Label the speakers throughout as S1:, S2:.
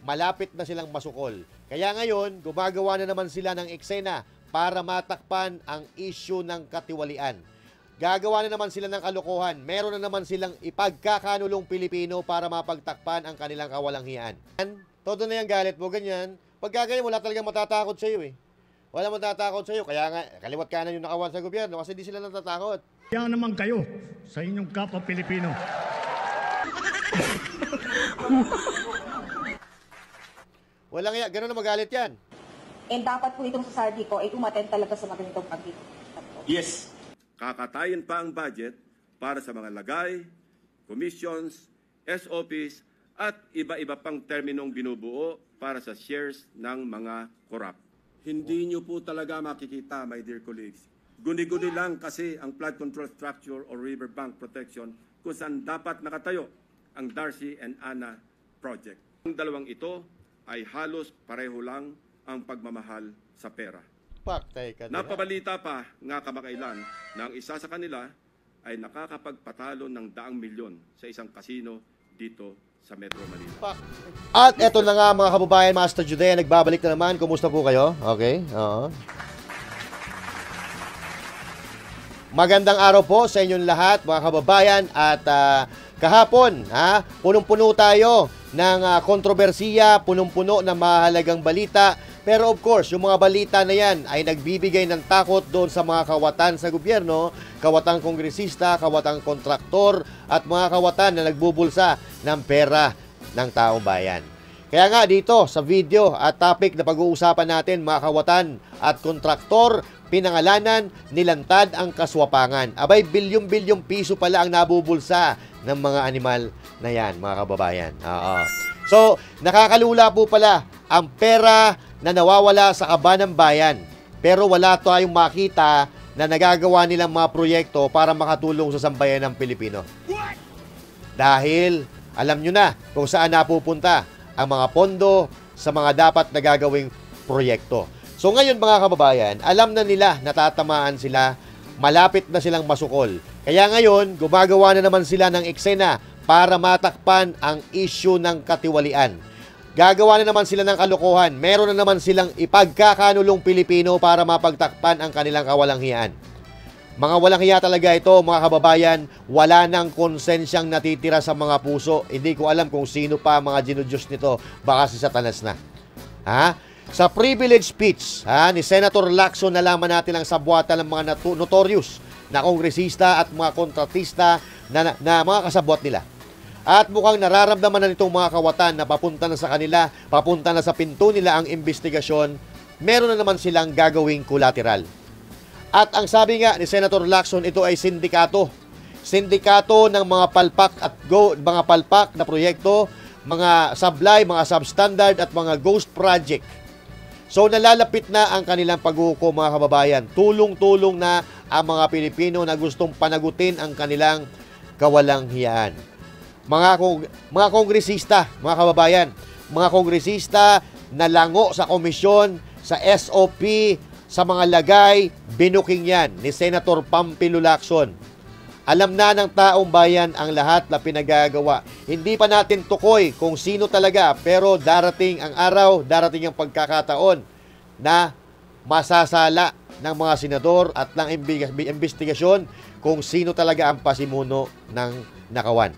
S1: malapit na silang masukol. Kaya ngayon, gumagawa na naman sila ng eksena para matakpan ang issue ng katiwalian. Gagawa na naman sila ng kalokohan. Meron na naman silang ipagkakanulong Pilipino para mapagtakpan ang kanilang kawalanghian. Todo na yung galit mo, ganyan. Pag gaganyan, wala talagang matatakot sa iyo eh. Wala matatakot sa iyo. Kaya nga, kaliwat kanan yung nakawan sa gobyerno kasi di sila natatakot.
S2: Kaya naman kayo sa inyong kapwa Pilipino.
S1: Walang iya, gano'n na magalit yan.
S3: And dapat po itong society ko ay umattend talaga sa mga ganitong pagdito.
S4: Yes. Kakatayin pa ang budget para sa mga lagay, commissions, SOPs, at iba-iba pang terminong binubuo para sa shares ng mga korap. Hindi nyo po talaga makikita, my dear colleagues. Guni-guni lang kasi ang flood control structure or riverbank protection kung saan dapat nakatayo ang Darcy and Anna project. Ang dalawang ito ay halos pareho lang ang pagmamahal sa pera.
S1: Paktay ka na.
S4: Napabalita pa nga kamakailan na ang isa sa kanila ay nakakapagpatalo ng daang milyon sa isang kasino dito sa Metro Manila.
S1: At eto na nga mga kababayan, Master Judea, nagbabalik na naman. Kumusta po kayo? Okay? Oo. Magandang araw po sa inyong lahat, mga kababayan. At kahapon, punong-puno tayo ng kontrobersiya, punong-puno ng mahalagang balita. Pero of course, yung mga balita na yan ay nagbibigay ng takot doon sa mga kawatan sa gobyerno, kawatang kongresista, kawatang kontraktor, at mga kawatan na nagbubulsa ng pera ng taong bayan. Kaya nga dito sa video at topic na pag-uusapan natin, mga kawatan at kontraktor, pinangalanan, nilantad ang kaswapangan. Abay, bilyong-bilyong piso pala ang nabubulsa ng mga animal na yan, mga kababayan. So, nakakalula po pala ang pera na nawawala sa kaba ng bayan. Pero wala tayong makita na nagagawa nilang mga proyekto para makatulong sa sambayan ng Pilipino. Dahil alam nyo na kung saan napupunta ang mga pondo sa mga dapat na gagawing proyekto. So ngayon mga kababayan, alam na nila natatamaan sila, malapit na silang masukol. Kaya ngayon, gumagawa na naman sila ng eksena para matakpan ang issue ng katiwalian. Gagawa na naman sila ng kalokohan. Meron na naman silang ipagkakanulong Pilipino para mapagtakpan ang kanilang kawalanghian. Mga walang hiya talaga ito, mga kababayan. Wala nang konsensyang natitira sa mga puso. Hindi ko alam kung sino pa mga ginudyos nito. Baka si Satanas na. Sa privilege speech ni Senator Lacson, nalaman natin ang sabwatan ng mga notorious na kongresista at mga kontratista na mga kasabwat nila. At mukhang nararamdaman na nitong mga kawatan na papunta na sa kanila, papunta na sa pinto nila ang investigasyon, meron na naman silang gagawing collateral. At ang sabi nga ni Senator Lacson, ito ay sindikato. Sindikato ng mga palpak at mga palpak na proyekto, mga sablay, mga substandard at mga ghost project. So nalalapit na ang kanilang paghukom, mga kababayan. Tulong-tulong na ang mga Pilipino na gustong panagutin ang kanilang kawalanghiyaan. Mga kongresista, mga kababayan, mga kongresista na lango sa komisyon, sa SOP, sa mga lagay, binuking yan ni Senator Pampilo Lacson. Alam na ng taong bayan ang lahat na pinagagawa. Hindi pa natin tukoy kung sino talaga, pero darating ang araw, darating ang pagkakataon na masasala ng mga senador at ng investigasyon kung sino talaga ang pasimuno ng nakawan.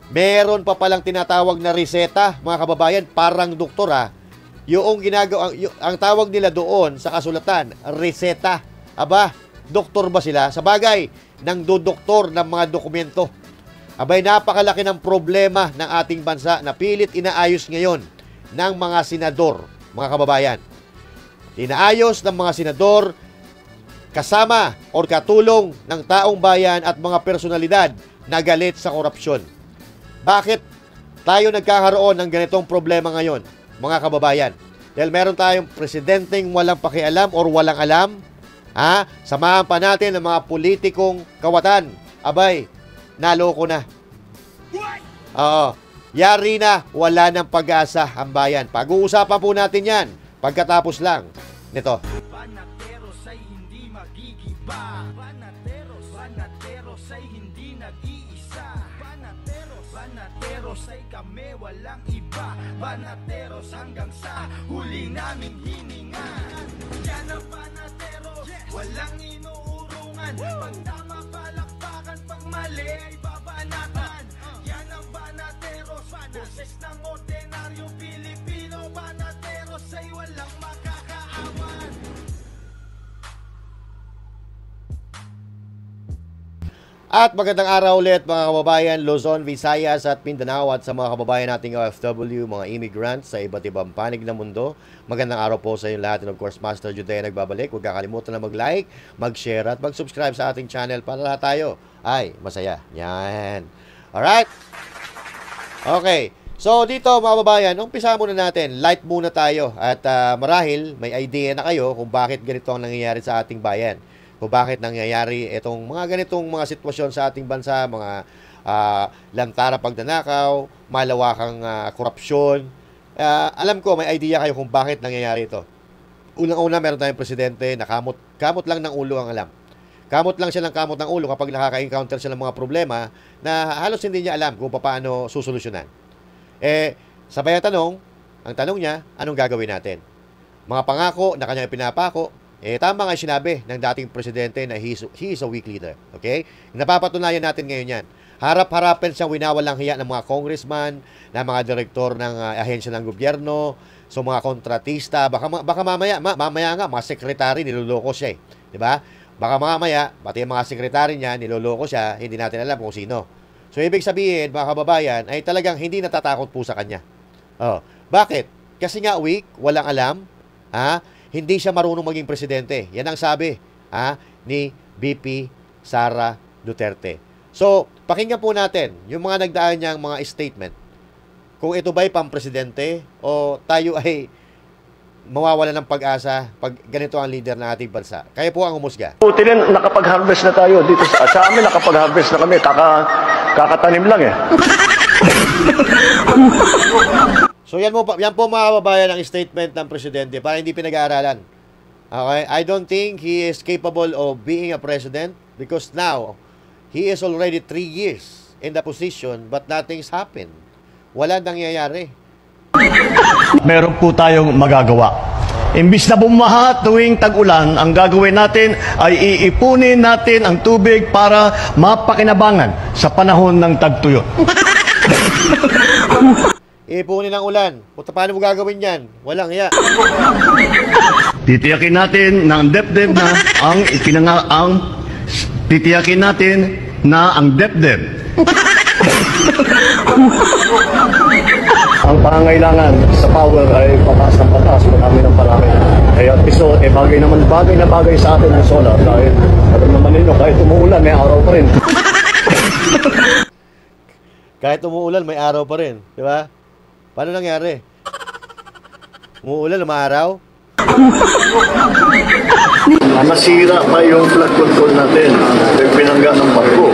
S1: Meron pa palang tinatawag na reseta, mga kababayan, parang doktor Yung ginagawa, ang tawag nila doon sa kasulatan, reseta. Aba, doktor ba sila? Sa bagay, nang dodoktor ng mga dokumento. Abay, napakalaki ng problema ng ating bansa na pilit inaayos ngayon ng mga senador, mga kababayan. Inaayos ng mga senador kasama o katulong ng taong bayan at mga personalidad na galit sa korupsyon. Bakit tayo nagkakaroon ng ganitong problema ngayon, mga kababayan? Dahil meron tayong presidenteng walang pakialam or walang alam. Samahan pa natin ang mga politikong kawatan. Abay, naloko na. Yari na, wala ng pag-asa ang bayan. Pag-uusapan po natin yan pagkatapos lang nito.
S5: Panateros ay hindi magigiba. Panateros ay hindi nag-iisa. Panateros Banateros ay kami, walang iba. Banateros hanggang sa huli naming hininga. Yan ang Banateros, walang inuurungan. Pag tama palakpakan, pag mali ay babanatan. Yan ang Banateros, boses ng ordinaryong Pilipino. Banateros ay walang makakaawan.
S1: At magandang araw ulit mga kababayan, Luzon, Visayas at Mindanao at sa mga kababayan nating OFW, mga immigrants sa iba't ibang panig ng mundo. Magandang araw po sa inyo lahat, and of course Master Judea nagbabalik. Huwag kakalimutan na mag-like, mag-share at mag-subscribe sa ating channel para lahat tayo ay masaya. Yan. Alright? Okay. So dito mga kababayan, umpisa muna natin. Light muna tayo at marahil may idea na kayo kung bakit ganito ang nangyayari sa ating bayan. Kung bakit nangyayari itong mga ganitong mga sitwasyon sa ating bansa, mga lantara pagdanakaw, malawakang korupsyon. Alam ko, may idea kayo kung bakit nangyayari ito. Unang-una, meron tayong presidente na kamot lang ng ulo ang alam. Kamot lang siya ng kamot ng ulo kapag nakaka-encounter siya ng mga problema na halos hindi niya alam kung paano susolusyonan. Sabay ang tanong niya, anong gagawin natin? Mga pangako na kanyang pinapako, tama nga sinabi ng dating presidente na he is a weak leader. Okay? Napapatunayan natin ngayon yan. Harap-harapin siyang winawalang hiya ng mga congressman, ng mga direktor ng ahensya ng gobyerno, so mga kontratista, baka mamaya nga, mga sekretary, niloloko siya eh. Diba? Baka mamaya, pati yung mga sekretary niya, niloloko siya, hindi natin alam kung sino. So, ibig sabihin, mga kababayan, ay talagang hindi natatakot po sa kanya. Bakit? Kasi nga weak, walang alam, hindi siya marunong maging presidente. Yan ang sabi ni VP Sara Duterte. So, pakinggan po natin yung mga nagdaan niyang mga statement. Kung ito ba'y pang-presidente o tayo ay mawawala ng pag-asa pag ganito ang leader ng ating bansa. Kaya po ang umusga.
S6: Buti rin nakapag-harvest na tayo dito sa amin, nakapag-harvest na kami, kakatanim lang eh.
S1: So yan po mga kababayan ang statement ng presidente para hindi pinag-aaralan. Okay? I don't think he is capable of being a president because now he is already 3 years in the position but nothing's happened. Wala nangyayari.
S6: Meron po tayong magagawa. Imbis na bumaha tuwing tag-ulan, ang gagawin natin ay iipunin natin ang tubig para mapakinabangan sa panahon ng tagtuyot.
S1: Ipunin ng ulan. Paano mo gagawin yan? Walang hiya.
S6: Titiyakin natin na ang depdeb na titiyakin natin na ang depdeb. Ang pangangailangan sa power ay pataas ng pataas, marami ng parami. Kaya piso, bagay na bagay sa atin ang solar dahil alam naman ninyo, kahit umuulan, may araw pa rin.
S1: Kahit umuulan, may araw pa rin. Di ba? Paano nangyari? Umuulan, umaaraw?
S6: Nasira pa yung flood control natin. Pinangga ng barko.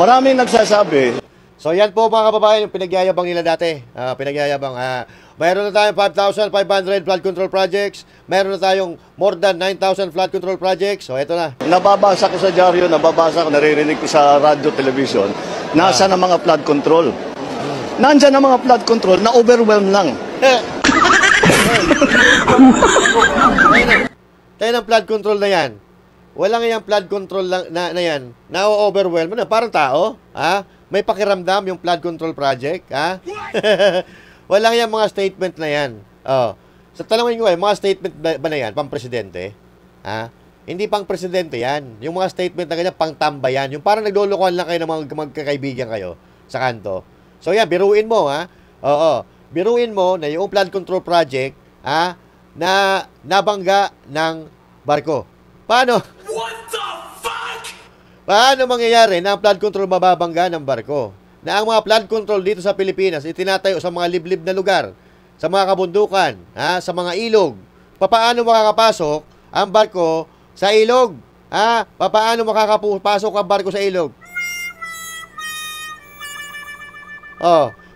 S6: Maraming nagsasabi.
S1: So yan po mga kababayan, yung pinagyayabang nila dati. Mayroon na tayong 5,500 flood control projects. Mayroon na tayong more than 9,000 flood control projects. So ito na.
S6: Nababasa ko sa dyaryo, naririnig ko sa radyo, television. Nasa na mga flood control. Nandyan ang mga flood control na overwhelm lang.
S1: Tayo ng flood control na yan. Walang yung flood control na yan. Na-overwhelm na. Parang tao. May pakiramdam yung flood control project. Walang yung mga statement na yan. Sa talangin ko mga statement ba na yan? Pang-presidente? Hindi pang-presidente yan. Yung mga statement na ganyan, pang-tambayan. Yung parang naglulukuhan lang kayo ng mga magkakaibigan kayo sa kanto. So yan, biruin mo. Biruin mo na yung flood control project na nabangga ng barko. Paano?
S5: What the fuck?
S1: Paano mangyayari na ang flood control mababangga ng barko? Na ang mga flood control dito sa Pilipinas itinatayo sa mga liblib na lugar, sa mga kabundukan, sa mga ilog. Paano makakapasok ang barko sa ilog? Paano makakapasok ang barko sa ilog?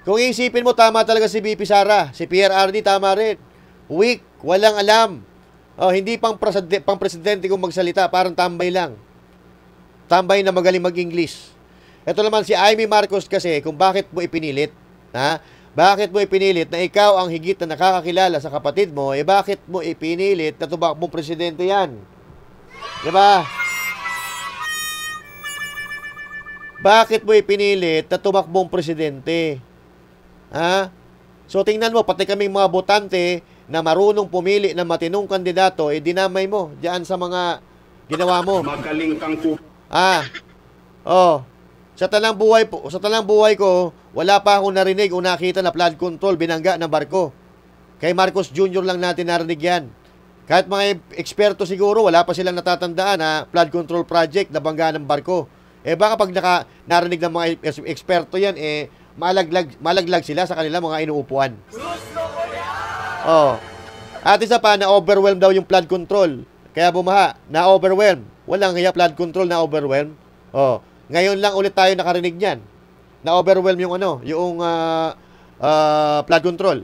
S1: Kung isipin mo, tama talaga si VP Sara. Si PRRD, tama rin. Weak, walang alam. Hindi pang presidente kung magsalita, parang tambay lang. Tambay na magaling mag-English. Ito naman si Amy Marcos kasi kung bakit mo ipinilit, ha? Bakit mo ipinilit na ikaw ang higit na nakakakilala sa kapatid mo, bakit mo ipinilit na tumakbong presidente yan? Diba? Bakit mo ipinilit na tumakbong presidente? Ha? So tingnan mo, pati kaming mga botante na marunong pumili ng matinong kandidato, dinamay mo diyan sa mga ginawa mo.
S7: Magaling kang
S1: Sa talang buhay ko, wala pa akong narinig o nakita na flood control binangga ng barko. Kay Marcos Jr. lang natin narinig yan. Kahit mga eksperto siguro, wala pa silang natatandaan na flood control project na bangga ng barko. Baka pag narinig ng mga eksperto yan, malaglag sila sa kanila mga inuupuan. At isa pa, na-overwhelm daw yung flood control. Kaya bumaha, na-overwhelm. Walang kaya flood control na-overwhelm. Ngayon lang ulit tayo nakarinig niyan. Na-overwhelm yung flood control.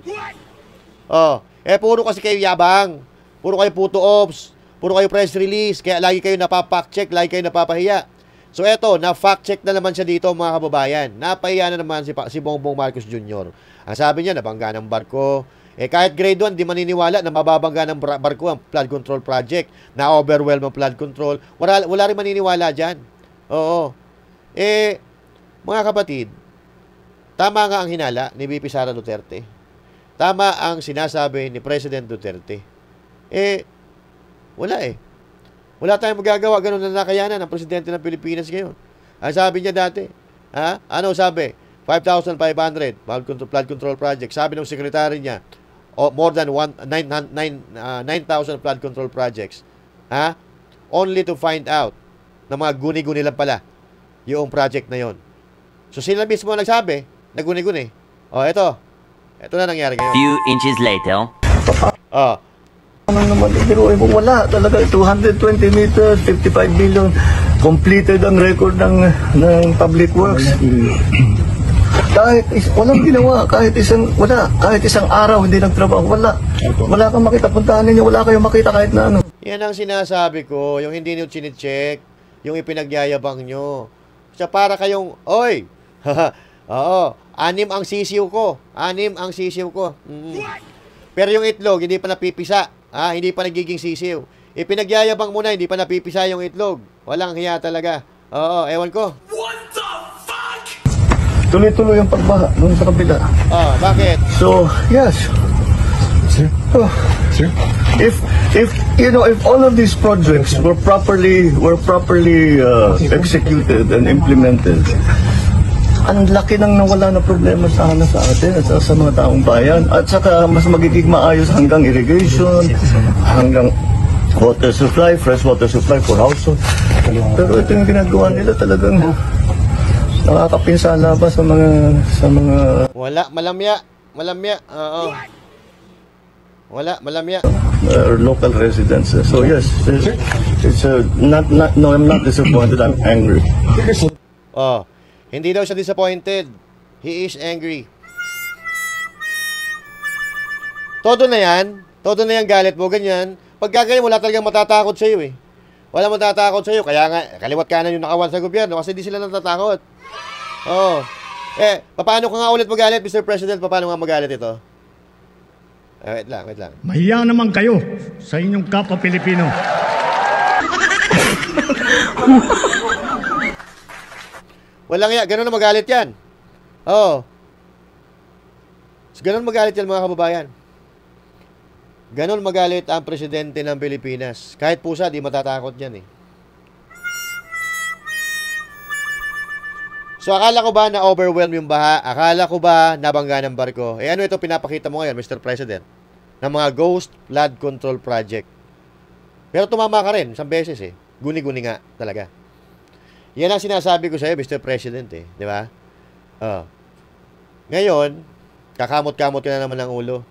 S1: Puro kasi kayo yabang. Puro kayo puto ops. Puro kayo press release. Kaya lagi kayo napapact check, lagi kayo napapahiya. So eto, na-fact check na naman siya dito mga kababayan. Napahiya na naman si Bongbong Marcos Jr. Ang sabi niya, nabangga ng barko. Kahit grade 1, di maniniwala na mababangga ng barko ang flood control project. Na-overwhelm ang flood control. Wala rin maniniwala dyan. Oo. Mga kapatid, tama nga ang hinala ni VP Sara Duterte. Tama ang sinasabi ni President Duterte. Wala Wala tayong magagawa. Ganun na nakayanan ng Presidente ng Pilipinas ngayon. Ang sabi niya dati, ano sabi? 5,500 flood control project. Sabi ng sekretary niya, more than 9,000 flood control projects. Only to find out na mga guni-guni lang pala yung project na yon. So sila mismo nagsabi, naguni-guni. Ito na nangyari ngayon.
S8: Few inches later.
S6: Ano naman, biruin mo, wala talaga. 220 meters, 55 billion. Completed ang record ng Public Works. Walang ginawa, kahit isang araw hindi nagtrabaho, wala kang makita, puntahan ninyo, wala kayong makita kahit na ano.
S1: Yan ang sinasabi ko, yung hindi nyo chine-check, yung ipinagyayabang nyo. Siya para kayong, oy, anim ang sisiw ko. Pero yung itlog, hindi pa napipisa. Hindi pa nagiging sisiw. Ipinagyayabang mo na, hindi pa napipisa yung itlog. Walang hiya talaga. Ewan ko.
S5: What the fuck?
S6: Tuloy-tuloy ang pagbaha doon sa kabila.
S1: Bakit?
S6: So, yes. Sir? If all of these projects were properly executed and implemented, ang laki nang nawala na problema sa atin at sa mga taong bayan. At saka mas magiging maayos hanggang irrigation, hanggang water supply, fresh water supply for household. Pero ito yung ginagawa nila talagang nakakapinsala ba sa mga
S1: wala, malamya. Wala, malamya.
S6: Local residents. So yes, it's no, I'm not disappointed, I'm angry.
S1: Hindi daw siya disappointed. He is angry. Todo na yan galit mo, ganyan. Pagka ganyan, wala talagang matatakot sa iyo Wala matatakot sa iyo. Kaya nga, kaliwat kanan yung nakawan sa gobyerno kasi di sila natatakot. Paano ka nga ulit magalit, Mr. President? Paano nga magalit ito? Wait lang.
S2: Mahiya naman kayo sa inyong kapwa Pilipino.
S1: Walang iya. Ganun na magalit yan. Ganun magalit yan mga kababayan. Ganun magalit ang presidente ng Pilipinas. Kahit pusa, di matatakot yan So, akala ko ba na-overwhelm yung baha? Akala ko ba nabangga ng barko? Ano ito pinapakita mo ngayon, Mr. President? Ng mga ghost flood control project. Pero tumama ka rin, isang beses Guni-guni nga talaga. Yan ang sinasabi ko sa'yo, Mr. President di ba? Ngayon, kakamot-kamot ka na naman ng ulo.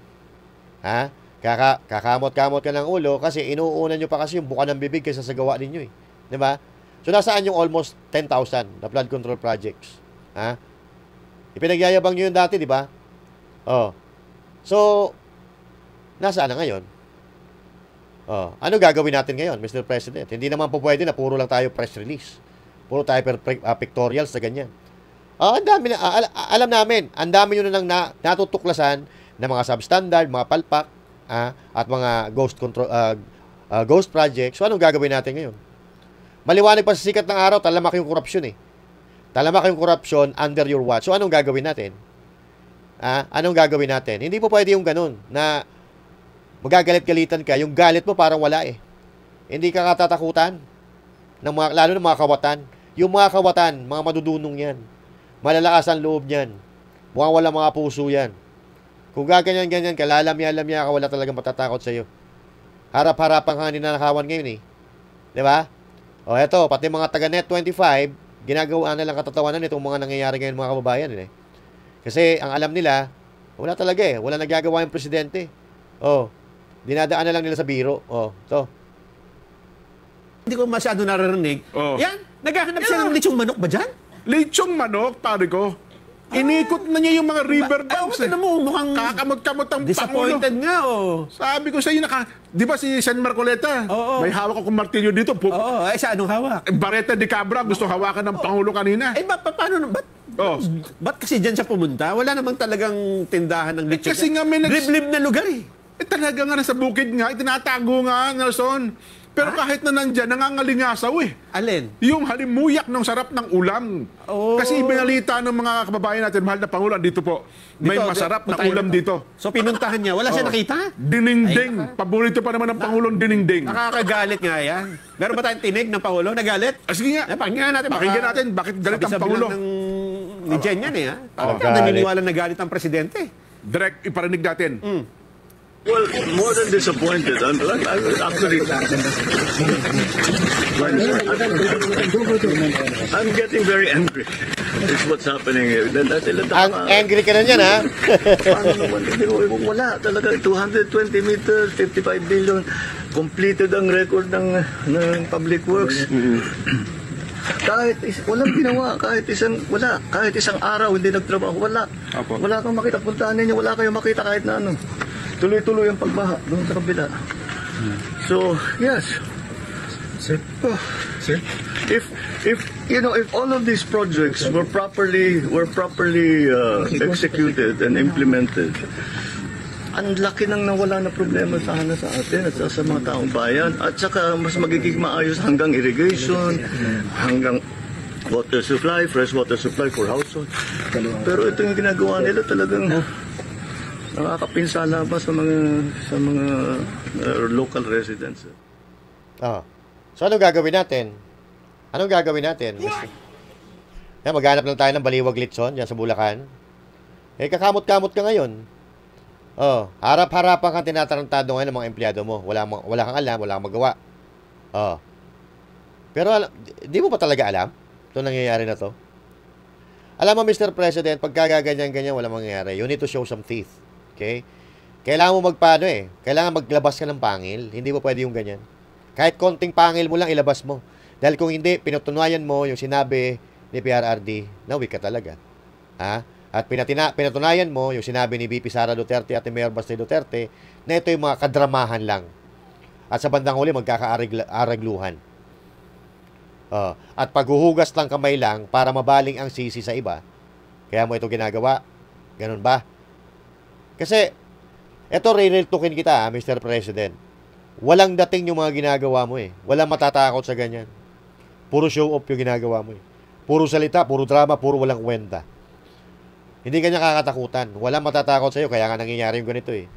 S1: Kakamot-kamot ka ng ulo kasi inuunan nyo pa kasi yung buka ng bibig kaysa sa gawa ninyo di ba? So, nasaan yung almost 10,000 na flood control projects? Ipinagyayabang nyo yun dati, di ba? So, nasaan na ngayon? Ano gagawin natin ngayon, Mr. President? Hindi naman po pwede na puro lang tayo press release. Puro tayo pictorials na ganyan. Ang dami na, alam namin, ang dami nyo na nang natutuklasan ng mga substandard, mga palpak, at mga ghost project. So, anong gagawin natin ngayon? Maliwanag pa sa sikat ng araw, talamak yung korupsyon eh. Talamak yung korupsyon under your watch. So, anong gagawin natin? Anong gagawin natin? Hindi po pwede yung ganun na magagalit-galitan ka. Yung galit mo parang wala eh. Hindi ka katatakutan ng mga, lalo ng mga kawatan. Yung mga kawatan, mga madudunong yan. Malalakas ang loob niyan. Mukhang wala mga puso yan. Kung gaganyan-ganyan ka, lalamya-lamya ka, wala talagang matatakot sa'yo. Harap-harapan ka ninanakawan ngayon eh. Diba? O eto, pati mga taga Net25, ginagawa na lang katatawanan itong mga nangyayari ngayon mga kababayan eh. Kasi ang alam nila, wala talaga eh. Wala nagagawa yung presidente. Dinadaan na lang nila sa biro. To.
S7: Hindi ko masyado naririnig. Yan, naghahanap siya ng lechong manok ba dyan?
S8: Lechong manok, pare ko. Inikot na niya yung mga riverbanks.
S7: Tignan mo, mukhang
S8: kakamot-kamot ang
S7: disappointed
S8: Pangulo.
S7: nga,
S8: Sabi ko sa iyo, di ba si San Marcoleta? May hawak akong martilyo dito.
S7: Sa anong hawak?
S8: Bareta de Cabra, gusto hawakan ng Pangulo kanina.
S7: Paano? Ba't kasi dyan siya pumunta? Wala namang talagang tindahan ng lechon.
S8: Kasi nga may
S7: liblib na lugar eh.
S8: Talaga nga nasa bukid nga, itinatago nga, Nelson. Pero kahit na nandyan, nangangalingasaw eh.
S7: Alin?
S8: Yung halimuyak ng sarap ng ulam. Kasi ibinalita ng mga kababayan natin, mahal na Pangulo, dito po, may masarap na ulam dito.
S7: So pinuntahan niya, wala siya nakita?
S8: Dininding. Paborito pa naman ng Pangulong dininding.
S7: Nakakagalit nga yan. Meron ba tayong tinig ng Pangulo? Nagalit?
S8: Sige nga.
S7: Pakinggan natin.
S8: Pakinggan natin, bakit galit ang Pangulo?
S7: Ni Jen yan eh. Bakit ka naniniwala na galit ang presidente?
S8: Direct iparinig natin.
S9: Well, more than disappointed. I'm actually, I'm getting very angry. It's what's happening here.
S1: Ang angry ka na yan, ha?
S9: Paano naman? Wala talaga. 220 meters, 55 billion. Completed ang record ng Public Works. Walang ginawa, kahit isang araw hindi nagtrabaho, wala kang makita, puntaan ninyo, wala kayong makita kahit na ano. Tuloy-tuloy ang pagbaha doon sa kabila. So, yes. Sir? If all of these projects were properly executed and implemented, ang laki nang nawala na problema sana sa atin at sa mga taong bayan, at saka mas magiging maayos hanggang irrigation, hanggang water supply, fresh water supply for households. Pero ito yung ginagawa nila talagang nakakapinsala ba sa mga local residents.
S1: So anong gagawin natin? Maghanap lang tayo ng baliwag litson diyan sa Bulacan. Kakamot-kamot ka ngayon. Harap-harapan kang tinatarantado ngayon ng mga empleyado mo. Wala kang alam, wala kang magawa. Pero di mo pa talaga alam itong nangyayari na to? Alam mo, Mr. President, pagka ganyan-ganyan, walang mangyayari. You need to show some teeth. Okay? Kailangan mo kailangan maglabas ka ng pangil. Hindi mo pwede yung ganyan. Kahit konting pangil mo lang, ilabas mo. Dahil kung hindi, pinutunayan mo yung sinabi ni PRRD, nawi ka talaga. At pinatunayan mo yung sinabi ni VP Sara Duterte at ni Mayor Basti Duterte na ito yung mga kadramahan lang. At sa bandang huli, magkakaaragluhan. At paghuhugas ng kamay lang para mabaling ang sisi sa iba. Kaya mo ito ginagawa. Ganun ba? Kasi, eto re-realtukin kita, Mr. President. Walang dating yung mga ginagawa mo eh. Walang matatakot sa ganyan. Puro show off yung ginagawa mo eh. Puro salita, puro drama, puro walang kwenta. Hindi kanya kakatakutan. Walang matatakot sa'yo, kaya nga nangyayari yung ganito eh.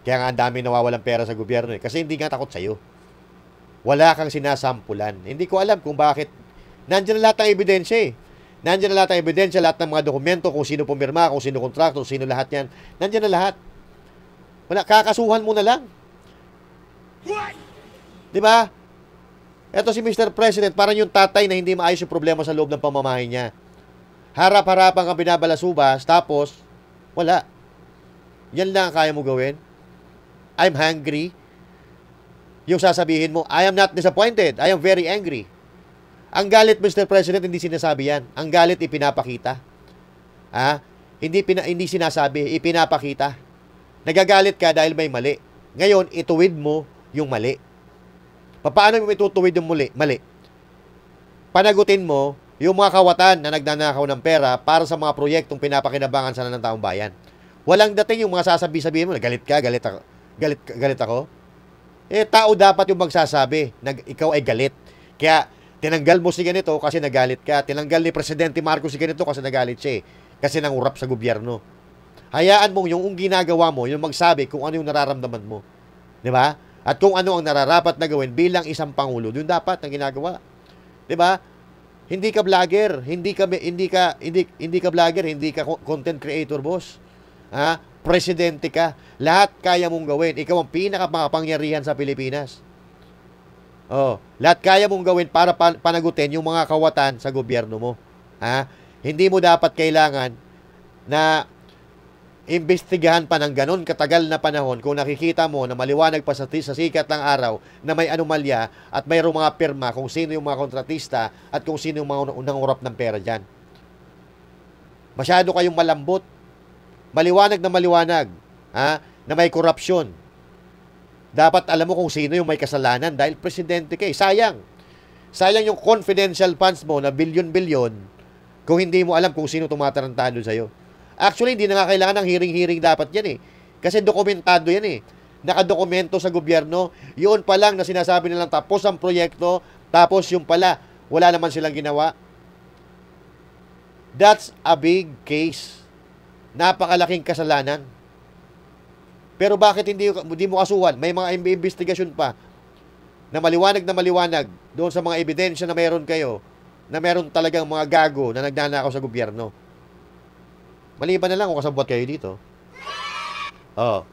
S1: Kaya nga ang daming nawawalang pera sa gobyerno eh. Kasi hindi nga takot sa'yo. Wala kang sinasampulan. Hindi ko alam kung bakit. Nandiyan na lahat ng ebidensya eh. Nandiyan na lahat ng ebidensya, lahat ng mga dokumento, kung sino pumirma, kung sino kontrakto, kung sino lahat yan. Nandiyan na lahat. Wala, kakasuhan mo na lang. Di ba? Ito si Mr. President, parang yung tatay na hindi maayos yung problema sa loob ng pamamahay niya. Harap-harapan kang binabalasubas, tapos, wala. Yan lang ang kaya mo gawin. I'm hungry. Yung sasabihin mo, I am not disappointed. I am very angry. Ang galit, Mr. President, hindi sinasabi yan. Ang galit, ipinapakita. Hindi sinasabi, ipinapakita. Nagagalit ka dahil may mali. Ngayon, ituwid mo yung mali. Paano mo itutuwid yung mali? panagutin mo yung mga kawatan na nagnanakaw ng pera para sa mga proyektong pinapakinabangan sana ng taong bayan. Walang dating yung mga sasabi-sabihin mo na galit ako. Galit ako. Eh, tao dapat yung magsasabi na ikaw ay galit. Kaya, tinanggal mo si ganito kasi nagalit ka. Tinanggal ni Presidente Marcos si ganito kasi nagalit siya eh. Kasi nangurap sa gobyerno. Hayaan mo yung ginagawa mo, yung magsabi kung ano yung nararamdaman mo. Di ba? At kung ano ang nararapat na gawin bilang isang pangulo, yun dapat ang ginagawa. Di ba? Hindi ka vlogger, hindi ka vlogger, hindi ka content creator, boss. Ha? Presidente ka. Lahat kaya mong gawin. Ikaw ang pinakamakapangyarihan sa Pilipinas. Oh, lahat kaya mong gawin para panagutin yung mga kawatan sa gobyerno mo. Ha? Hindi mo dapat kailangan na imbestigahan pa ng ganon katagal na panahon kung nakikita mo na maliwanag pa sa sikat ng araw na may anomalya at mayroong mga pirma kung sino yung mga kontratista at kung sino yung mga nangurap ng pera dyan. Masyado kayong malambot. Maliwanag na maliwanag, ha, na may korupsyon. Dapat alam mo kung sino yung may kasalanan dahil presidente ka eh. Sayang. Sayang yung confidential funds mo na bilyon-bilyon kung hindi mo alam kung sino tumatarantado sa'yo. Actually, hindi na nga kailangan ng hearing-hearing dapat yan eh. Kasi dokumentado yan eh. Nakadokumento sa gobyerno. Yun pa lang na sinasabi nilang tapos ang proyekto, tapos yung pala, wala naman silang ginawa. That's a big case. Napakalaking kasalanan. Pero bakit hindi mo kasuhan? May mga investigasyon pa na maliwanag doon sa mga ebidensya na meron kayo na meron talagang mga gago na nagnanakaw sa gobyerno. Maliban na lang kung kasabwat kayo dito. Oh.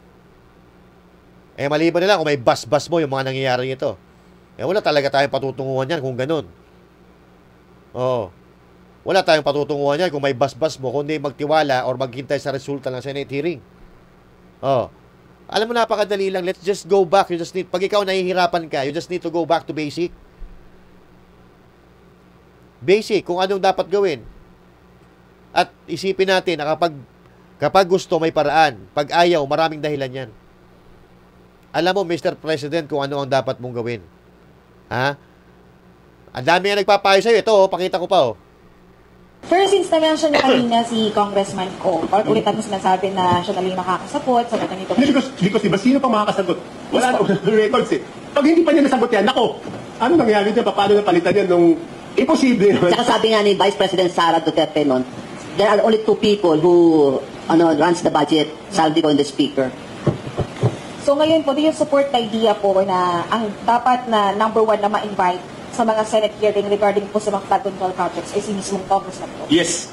S1: Eh, maliban na lang kung may bas-bas mo yung mga nangyayari ito. Eh, wala talaga tayong patutunguhan yan kung ganun. Oh. Wala tayong patutunguhan yan kung may bas-bas mo, kundi magtiwala or maghintay sa resulta ng Senate hearing. Oh. Alam mo, napakadali lang. Let's just go back. Pag ikaw nahihirapan ka, you just need to go back to basic. Basic, kung anong dapat gawin. At isipin natin na kapag gusto, may paraan. Pag ayaw, maraming dahilan yan. Alam mo, Mr. President, kung ano ang dapat mong gawin. Ha? Ang dami nga nagpapayo sa'yo. Ito, pakita ko pa, oh.
S3: First, since na-mention niya kanina si Congressman Ko, ulit-ulit mo sinasabi na siya na lang nakakasagot sa ganito.
S7: Because diba, sino pa makakasagot? Wala na records eh. Pag hindi pa niya nasagot yan, ako, ano nangyari dyan? Paano napalitan yan nung imposible naman?
S10: Saka sabi nga ni Vice President Sara Duterte noon, there are only two people who runs the budget, Saldico and the Speaker.
S3: So ngayon po, do you support the idea po na ang dapat na number one na ma-invite sa mga Senate hearing regarding po sa mga flood control projects ay si mismong Congressman po?
S7: Yes.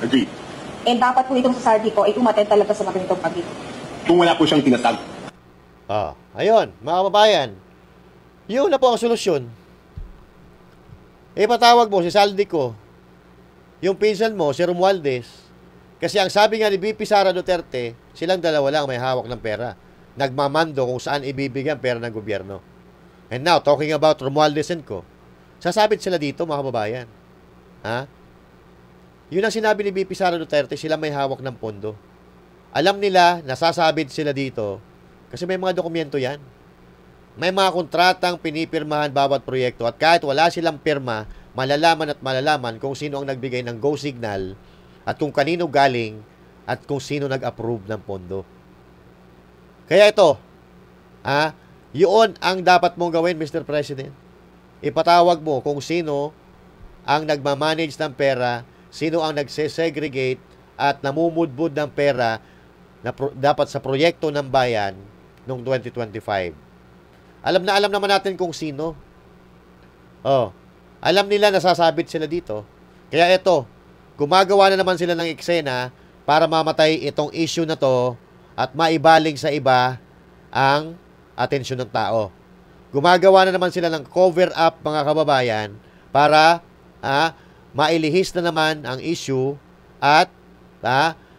S7: Agree.
S3: And dapat po itong sa Saldico ay umattend talaga sa mga ganitong pagdito.
S7: Kung wala po siyang tinatag.
S1: Ayun, mga kababayan. Yun na po ang solusyon. Patawag mo si Saldico, yung pinsan mo, si Romualdez, kasi ang sabi nga ni VP Sara Duterte, silang dalawa lang may hawak ng pera. Nagmamando kung saan ibibigyan pera ng gobyerno. And now, talking about Romualdez and Co., sasabit sila dito, mga kababayan. Ha? Yun ang sinabi ni VP Sara Duterte, sila may hawak ng pondo. Alam nila, nasasabit sila dito, kasi may mga dokumento yan. May mga kontratang pinipirmahan bawat proyekto at kahit wala silang pirma, malalaman kung sino ang nagbigay ng go signal at kung kanino galing at kung sino nag-approve ng pondo. Kaya ito, yun ang dapat mong gawin, Mr. President. Ipatawag mo kung sino ang nagmamanage ng pera, sino ang nagsesegregate at namumudbud ng pera na dapat sa proyekto ng bayan noong 2025. Alam naman natin kung sino. Alam nila nasasabit sila dito. Kaya ito, gumagawa na naman sila ng eksena para mamatay itong issue na to at maibaling sa iba ang atensyon ng tao. Gumagawa na naman sila ng cover up, mga kababayan, para mailihis na naman ang issue at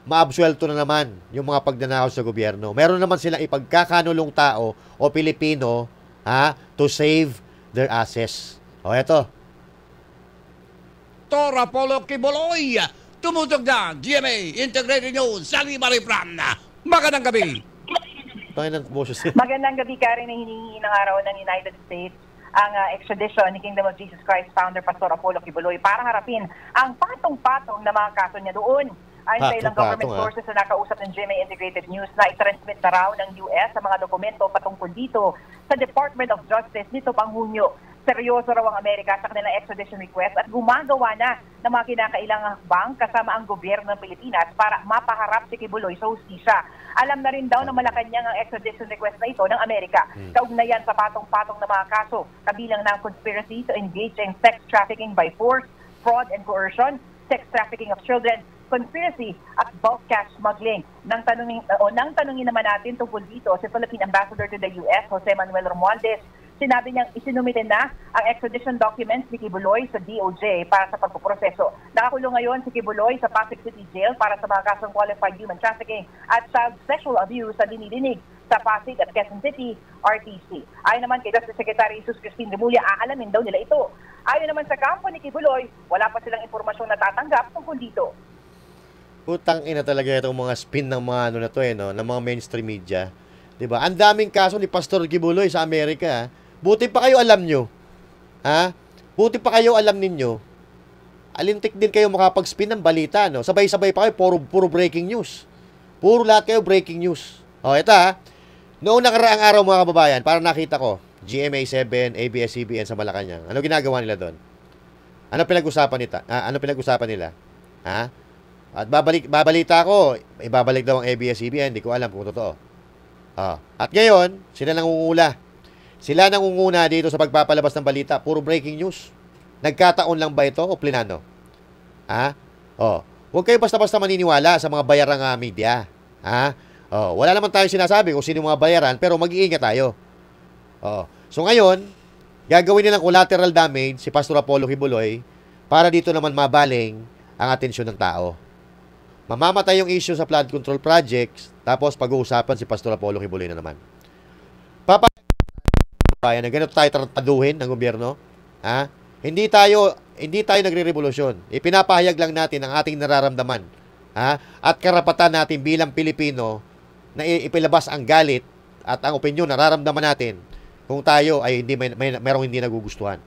S1: maabsuelto na naman yung mga pagnanakaw sa gobyerno. Meron naman silang ipagkakanulong tao o Pilipino to save their assets. Eto.
S11: Tora Polo Kiboloy, tumutok na GMA Integrated News, Sally Marifran. Magandang gabi.
S3: Magandang gabi, Karen, na hinihingi ng araw ng United States.
S12: ang extradition ni Kingdom of Jesus Christ founder Pastor Apollo Kibuloy para harapin ang patong-patong na mga kaso niya doon. Ayon sa ilang government sources na nakausap ng GMA Integrated News na itransmit na raw ng US ang mga dokumento patungkol dito sa Department of Justice nito pang Hunyo. Seryoso raw ang Amerika sa kanilang extradition request at gumagawa na ng mga kinakailangang hakbang kasama ang gobyerno ng Pilipinas para mapaharap si Kibuloy sa hustisya. Alam na rin daw ng Malacanang ang extradition request na ito ng Amerika. Kaugnayan sa patong-patong na mga kaso, kabilang ng conspiracy to engage in sex trafficking by force, fraud and coercion, sex trafficking of children, conspiracy at bulk cash smuggling. Nang tanungin naman natin tungkol dito si Philippine Ambassador to the US, Jose Manuel Romualdez, sinabi niyang isinumite na ang extradition documents ni Kibuloy sa DOJ para sa pagpuproseso. Nakakulong ngayon si Kibuloy sa Pasig City Jail para sa mga kasong qualified human trafficking at child sexual abuse sa dinidinig sa Pasig at Quezon City, RTC. Ayon naman kay Justice Secretary Jesus Cristin Remulla, aalamin daw nila ito. Ayon naman sa kampo ni Kibuloy, wala pa silang impormasyong natatanggap tungkol dito.
S1: Putang ina talaga itong mga spin ng mga ano na to no, ng mga mainstream media. 'Di ba? Ang daming kaso ni Pastor Kibuloy sa Amerika. Buti pa kayo alam nyo. Ha? Buti pa kayo alam ninyo. Alintik din kayo makapag-spin ng balita, no? Sabay-sabay pa kayo, puro breaking news. Puro lahat kayo breaking news. O, ito ha. Noong nakaraang araw mga kababayan, parang nakita ko, GMA7, ABS-CBN sa Malacanang. Ano ginagawa nila doon? Ano pinag-usapan nila? Ha? At babalita ko, ibabalik daw ang ABS-CBN, hindi ko alam kung totoo. At ngayon, sila nangungula. Sila nangunguna dito sa pagpapalabas ng balita. Puro breaking news. Nagkataon lang ba ito o plinano? Ha? Huwag kayo basta-basta maniniwala sa mga bayarang media. Ha? Wala naman tayong sinasabi kung sino mga bayaran, pero mag-iingat tayo. So ngayon, gagawin nilang collateral damage si Pastor Apollo Kibuloy para dito naman mabaling ang atensyon ng tao. Mamamatay yung issue sa flood control projects, tapos pag-uusapan si Pastor Apollo Kibuloy na naman. Bayan na ganito tayo trataduhin ng gobyerno. Ha? Hindi tayo nagre-revolusyon. Ipinapahayag lang natin ang ating nararamdaman. Ha? At karapatan natin bilang Pilipino na ipilabas ang galit at ang opinyon nararamdaman natin kung tayo ay merong hindi nagugustuhan.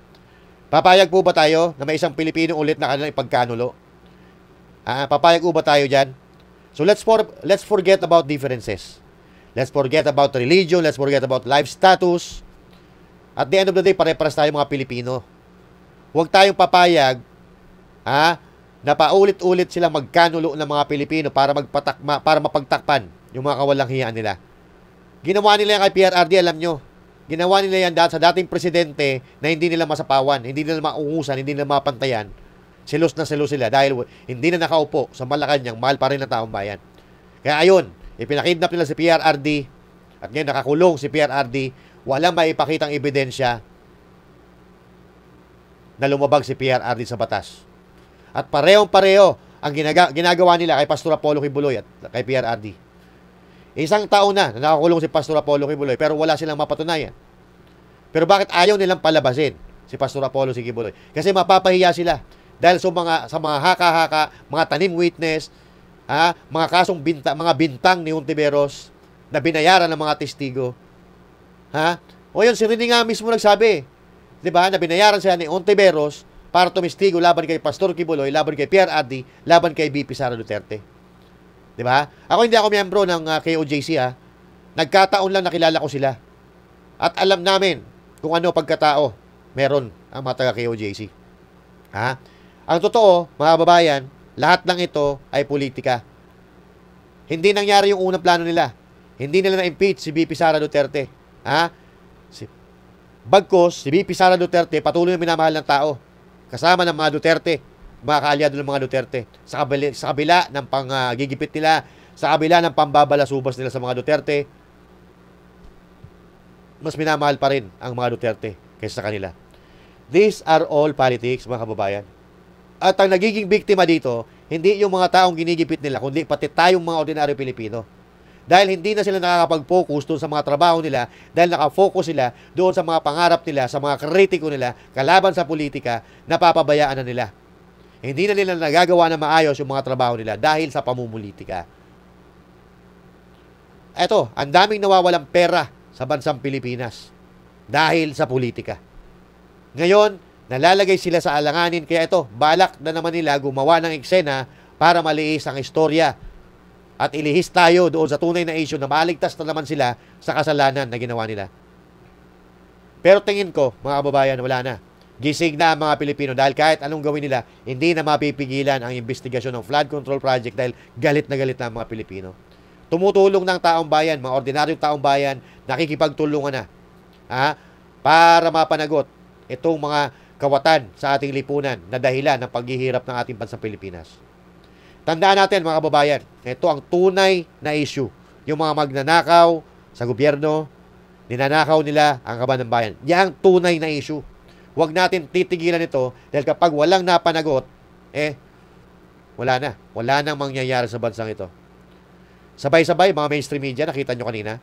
S1: Papayag po ba tayo na may isang Pilipino ulit na kanilang ipagkanulo? Papayag po ba tayo dyan? So let's forget about differences. Let's forget about religion. Let's forget about life status. At the end of the day, pare-pares tayo mga Pilipino. Huwag tayong papayag na paulit-ulit silang magkanulo ng mga Pilipino para mapagtakpan yung mga kawalang hiyaan nila. Ginawa nila yan kay PRRD, alam nyo. Ginawa nila yan sa dating presidente na hindi nila masapawan, hindi nila maungusan, hindi nila mapantayan. Selos na selos sila dahil hindi na nakaupo sa Malacanang, mahal pa rin ng taong bayan. Kaya ayun, ipinakidnap nila si PRRD at ngayon nakakulong si PRRD. Walang maipakitang ebidensya na lumabag si PRRD sa batas. At parehong-pareho ang ginagawa nila kay Pastor Apollo Kibuloy at kay PRRD. Isang taon na nakakulong si Pastor Apollo Kibuloy pero wala silang mapatunayan. Pero bakit ayaw nilang palabasin si Pastor Apollo Kibuloy? Kasi mapapahiya sila dahil sa mga haka-haka, mga tanim witness, mga kasong mga bintang ni Hontiveros na binayaran ng mga testigo. O yun, si Rini nga mismo nagsabi, di ba, na binayaran siya ni Hontiveros para tumistigo laban kay Pastor Kibuloy, laban kay PRRD, laban kay VP Sara Duterte. Di ba? Hindi ako miyembro ng KOJC, Nagkataon lang nakilala ko sila. At alam namin kung ano pagkatao meron ang mga taga-KOJC. Ang totoo, mga babayan, lahat ng ito ay politika. Hindi nangyari yung unang plano nila. Hindi nila na-impeach si VP Sara Duterte. Bagkos, si VP Sara Duterte patuloy na minamahal ng tao. Kasama ng mga Duterte, mga kaalyado ng mga Duterte. Sa kabila ng panggigipit nila, sa kabila ng pambabalasubas nila sa mga Duterte, mas minamahal pa rin ang mga Duterte kaysa sa kanila. These are all politics, mga kababayan. At ang nagiging biktima dito, hindi yung mga taong ginigipit nila, kundi pati tayong mga ordinaryo Pilipino. Dahil hindi na sila nakakapag-focus doon sa mga trabaho nila, dahil nakafocus sila doon sa mga pangarap nila, sa mga kritiko nila, kalaban sa politika, napapabayaan na nila. Hindi na nila nagagawa na maayos yung mga trabaho nila dahil sa pamumulitika. Eto, ang daming nawawalang pera sa bansang Pilipinas dahil sa politika. Ngayon, nalalagay sila sa alanganin. Kaya ito, balak na naman nila gumawa ng eksena para maliis ang istorya. At ilihis tayo doon sa tunay na issue na maligtas na naman sila sa kasalanan na ginawa nila. Pero tingin ko, mga kababayan, wala na. Gising na ang mga Pilipino dahil kahit anong gawin nila, hindi na mapipigilan ang investigasyon ng flood control project dahil galit na ang mga Pilipino. Tumutulong ng taong bayan, mga ordinaryong taong bayan, nakikipagtulungan na para mapanagot itong mga kawatan sa ating lipunan na dahilan ng paghihirap ng ating bansang Pilipinas. Tandaan natin, mga kababayan, ito ang tunay na issue. Yung mga magnanakaw sa gobyerno, ninanakaw nila ang kaban ng bayan. Yan ang tunay na issue. Huwag natin titigilan ito dahil kapag walang napanagot, wala na. Wala nang mangyayari sa bansang ito. Sabay-sabay, mga mainstream media, nakita nyo kanina,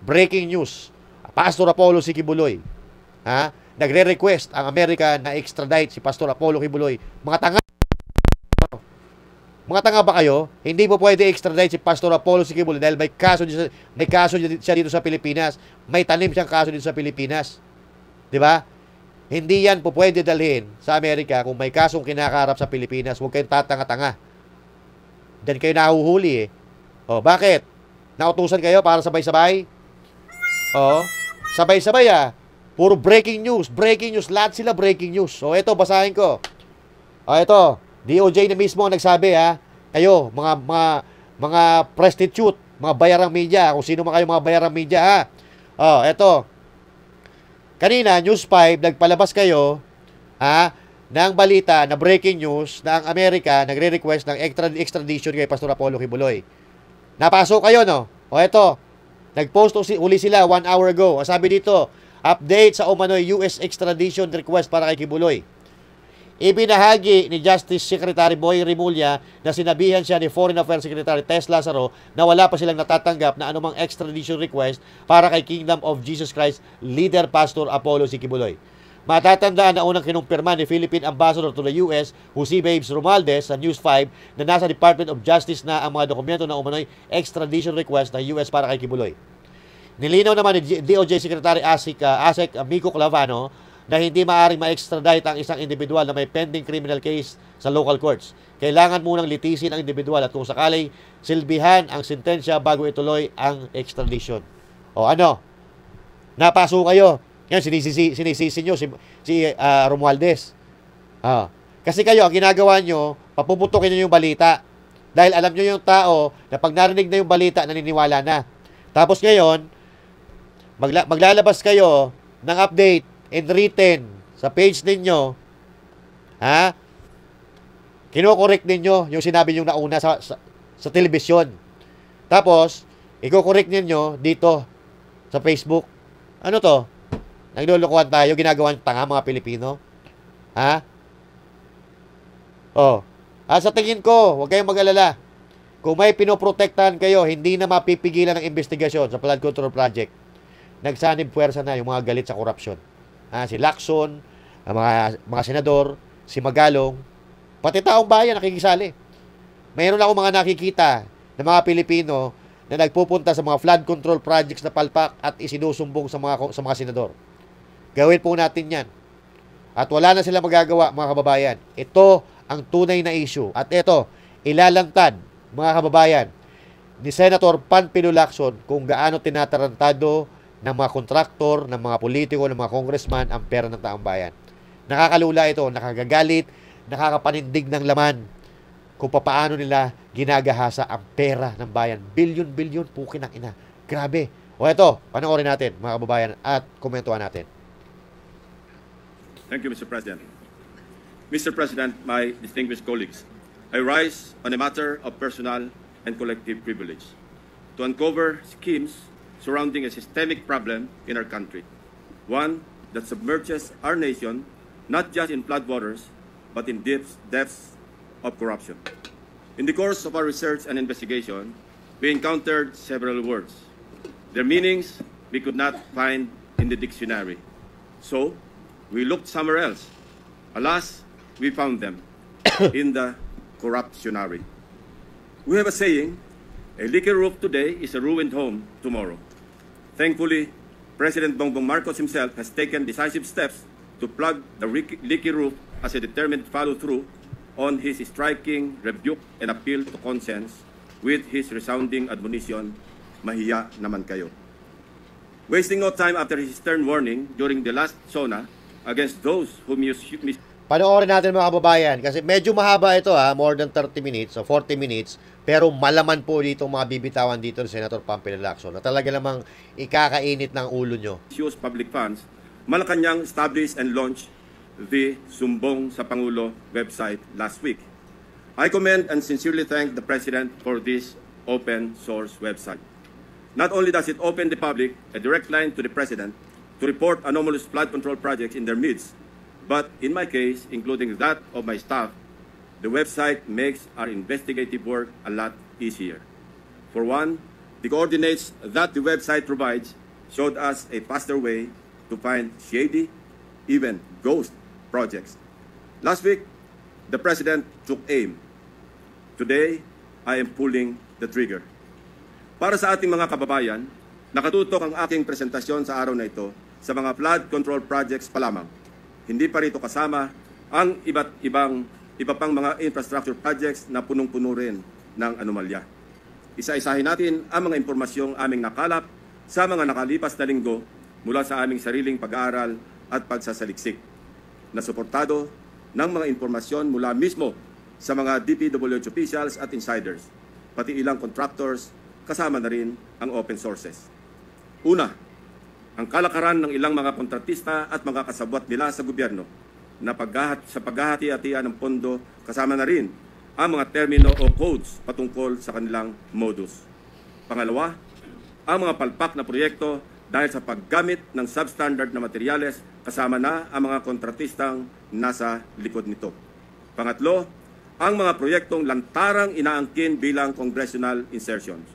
S1: breaking news, Pastor Apollo si Kibuloy, nagre-request ang Amerika na extradite si Pastor Apollo Kibuloy. Mga tanga ba kayo? Hindi po pwede extradite si Pastor Apollo si Kibuloy dahil may kaso siya dito sa Pilipinas. May tanim siyang kaso dito sa Pilipinas. Di ba? Hindi yan po pwede dalhin sa Amerika kung may kasong kinakaharap sa Pilipinas. Huwag kayong tatanga-tanga. Diyan kayo nahuhuli bakit? Nautusan kayo para sabay-sabay? Sabay-sabay Puro breaking news. Breaking news. Lahat sila breaking news. Ito, basahin ko. Ito. DOJ na mismo ang nagsabi kayo, mga prostitute, mga bayarang media, kung sino man kayo mga bayarang media ito. Kanina, News 5, nagpalabas kayo ng balita na breaking news na ang Amerika nagre-request ng extradition kay Pastor Apollo Kibuloy. Napasok kayo, no? Ito, nag-post uli sila 1 hour ago. Sabi dito, update sa umano'y US extradition request para kay Kibuloy. Ibinahagi ni Justice Secretary Boy Rimulya na sinabihan siya ni Foreign Affairs Secretary Tess Lazaro na wala pa silang natatanggap na anumang extradition request para kay Kingdom of Jesus Christ leader Pastor Apollo si Kibuloy. Matatandaan na unang kinumpirma ni Philippine Ambassador to the US, Jose Babes Romualdez, sa News 5 na nasa Department of Justice na ang mga dokumento na umano'y extradition request ng US para kay Kibuloy. Nilinaw naman ni DOJ Secretary Asek Miko Clavano na hindi maaaring ma-extradite ang isang individual na may pending criminal case sa local courts. Kailangan munang litisin ang individual at kung sakali silbihan ang sentensya bago ituloy ang extradition. Napaso kayo. Yan, sinisisi nyo si Romualdez. Kasi kayo, ang ginagawa nyo, papuputukin nyo yung balita. Dahil alam nyo yung tao na pag narinig na yung balita, naniniwala na. Tapos ngayon, maglalabas kayo ng update and written sa page ninyo, kino-correct ninyo yung sinabi nyo nauna sa telebisyon. Tapos, i-correct ninyo dito sa Facebook. Ano to? Naglulukuhan tayo, ginagawa ng tanga mga Pilipino. Sa tingin ko, huwag kayong mag-alala. Kung may pinoprotektahan kayo, hindi na mapipigilan ng investigasyon sa flood control project. Nagsanib puwersa na yung mga galit sa korupsyon. Si Lacson, mga senador, si Magalong, pati taong bayan nakikisali. Mayroon ako mga nakikita ng mga Pilipino na nagpupunta sa mga flood control projects na palpak at isinusumbong sa mga senador. Gawin po natin yan. At wala na sila magagawa, mga kababayan. Ito ang tunay na issue. At ito, ilalantad, mga kababayan, ni Senator Panfilo Lacson kung gaano tinatarantado ng mga kontraktor, ng mga politiko, ng mga congressman ang pera ng taong bayan. Nakakalula ito, nakagagalit, nakakapanindig ng laman kung paano nila ginagahasa ang pera ng bayan. Bilyon-bilyon, pukin ang ina. Grabe. Ito, panoorin natin, mga kababayan, at komentuhan natin.
S4: Thank you, Mr. President. Mr. President, my distinguished colleagues, I rise on a matter of personal and collective privilege to uncover schemes surrounding a systemic problem in our country, one that submerges our nation not just in floodwaters, but in depths of corruption. In the course of our research and investigation, we encountered several words. Their meanings we could not find in the dictionary. So, we looked somewhere else. Alas, we found them in the corruptionary. We have a saying, a leaky roof today is a ruined home tomorrow. Thankfully, President Bongbong Marcos himself has taken decisive steps to plug the leaky roof as a determined follow-through on his striking rebuke and appeal to conscience with his resounding admonition, mahiya naman kayo. Wasting no time after his stern warning during the last SONA against those who
S1: Panoorin natin mga kababayan kasi medyo mahaba ito more than 30 minutes o 40 minutes, pero malaman po dito mga bibitawan dito ni Senator Pampilo Lacson na talaga namang ikakainit ng ulo nyo.
S4: Use public funds, Malacanang established and launched the Sumbong sa Pangulo website last week. I commend and sincerely thank the President for this open source website. Not only does it open the public a direct line to the President to report anomalous flood control projects in their midst, but in my case, including that of my staff, the website makes our investigative work a lot easier. For one, the coordinates that the website provides showed us a faster way to find shady, even ghost projects. Last week, the President took aim. Today, I am pulling the trigger. Para sa ating mga kababayan, nakatutok ang aking presentasyon sa araw na ito sa mga flood control projects pa lamang. Hindi pa rito kasama ang iba pang mga infrastructure projects na punong-puno rin ng anomalya. Isa-isahin natin ang mga impormasyong aming nakalap sa mga nakalipas na linggo mula sa aming sariling pag-aaral at pagsasaliksik, na suportado ng mga impormasyon mula mismo sa mga DPWH officials at insiders, pati ilang contractors, kasama na rin ang open sources. Una, ang kalakaran ng ilang mga kontratista at mga kasabwat nila sa gobyerno na sa paghahati-hatian ng pondo, kasama na rin ang mga termino o codes patungkol sa kanilang modus. Pangalawa, ang mga palpak na proyekto dahil sa paggamit ng substandard na materyales, kasama na ang mga kontratistang nasa likod nito. Pangatlo, ang mga proyektong lantarang inaangkin bilang congressional insertions.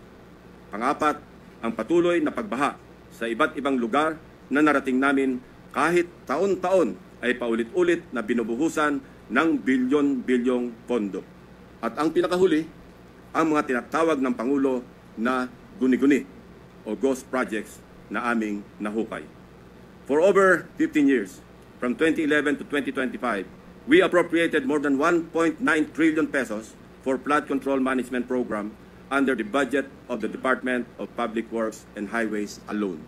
S4: Pangapat, ang patuloy na pagbaha sa iba't ibang lugar na narating namin kahit taon-taon ay paulit-ulit na binubuhusan ng bilyon-bilyong pondo. At ang pinakahuli, ang mga tinatawag ng Pangulo na guni-guni o ghost projects na aming nahukay. For over 15 years, from 2011 to 2025, we appropriated more than 1.9 trillion pesos for flood control management program under the budget of the Department of Public Works and Highways alone.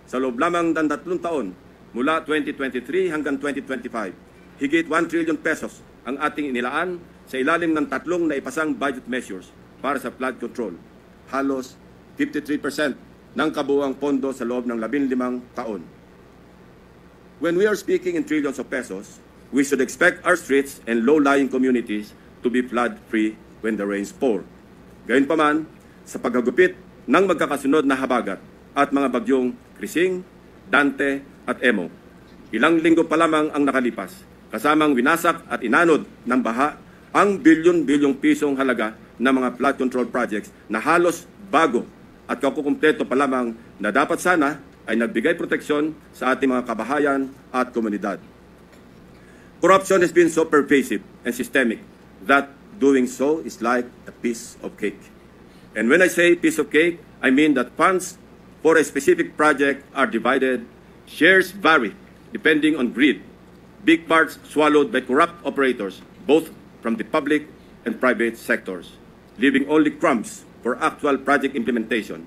S4: Sa loob lamang ng 3 taon, mula 2023 hanggang 2025, higit 1 trillion pesos ang ating inilaan sa ilalim ng 3 naipasang budget measures para sa flood control. Halos 53% ng kabuuang pondo sa loob ng 15 taon. When we are speaking in trillions of pesos, we should expect our streets and low-lying communities to be flood-free when the rains pour. Gayunpaman, sa paghagupit ng magkakasunod na habagat at mga bagyong Krising, Dante at Emo, ilang linggo pa lamang ang nakalipas, kasamang winasak at inanod ng baha ang bilyon-bilyong pisong halaga ng mga flood control projects na halos bago at kakukumpleto pa lamang na dapat sana ay nagbigay proteksyon sa ating mga kabahayan at komunidad. Corruption has been so pervasive and systemic that doing so is like a piece of cake. And when I say piece of cake, I mean that funds for a specific project are divided, shares vary depending on greed, big parts swallowed by corrupt operators, both from the public and private sectors, leaving only crumbs for actual project implementation.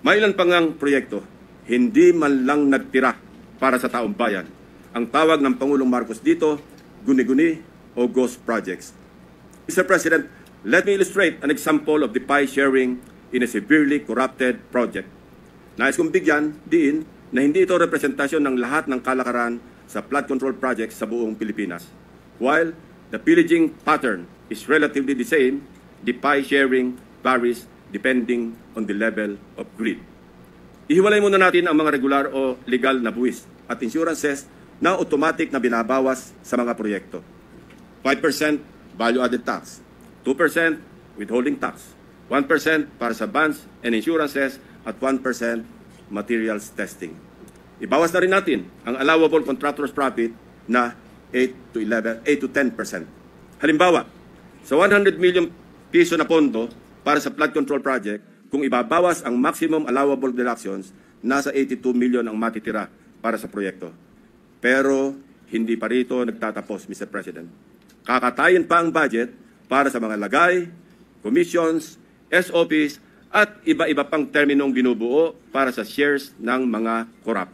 S4: May ilan pang ang proyekto, hindi man lang nagtira para sa taong bayan. Ang tawag ng Pangulong Marcos dito, guni-guni o ghost projects. Mr. President, let me illustrate an example of the pie sharing in a severely corrupted project. Nais kong bigyan diin na hindi ito representasyon ng lahat ng kalakaran sa flood control projects sa buong Pilipinas. While the pillaging pattern is relatively the same, the pie sharing varies depending on the level of greed. Ihiwalay muna natin ang mga regular o legal na buwis at insurances na automatic na binabawas sa mga proyekto. 5% value-added tax, 2% withholding tax, 1% para sa bonds and insurances, at 1% materials testing. Ibawas na rin natin ang allowable contractor's profit na 8 to 10%. Halimbawa, sa 100 million piso na pondo para sa flood control project, kung ibabawas ang maximum allowable deductions, nasa 82 million ang matitira para sa proyekto. Pero hindi pa rito nagtatapos, Mr. President. Kakatayin pa ang budget para sa mga lagay, commissions, SOPs, at iba-iba pang terminong binubuo para sa shares ng mga korap.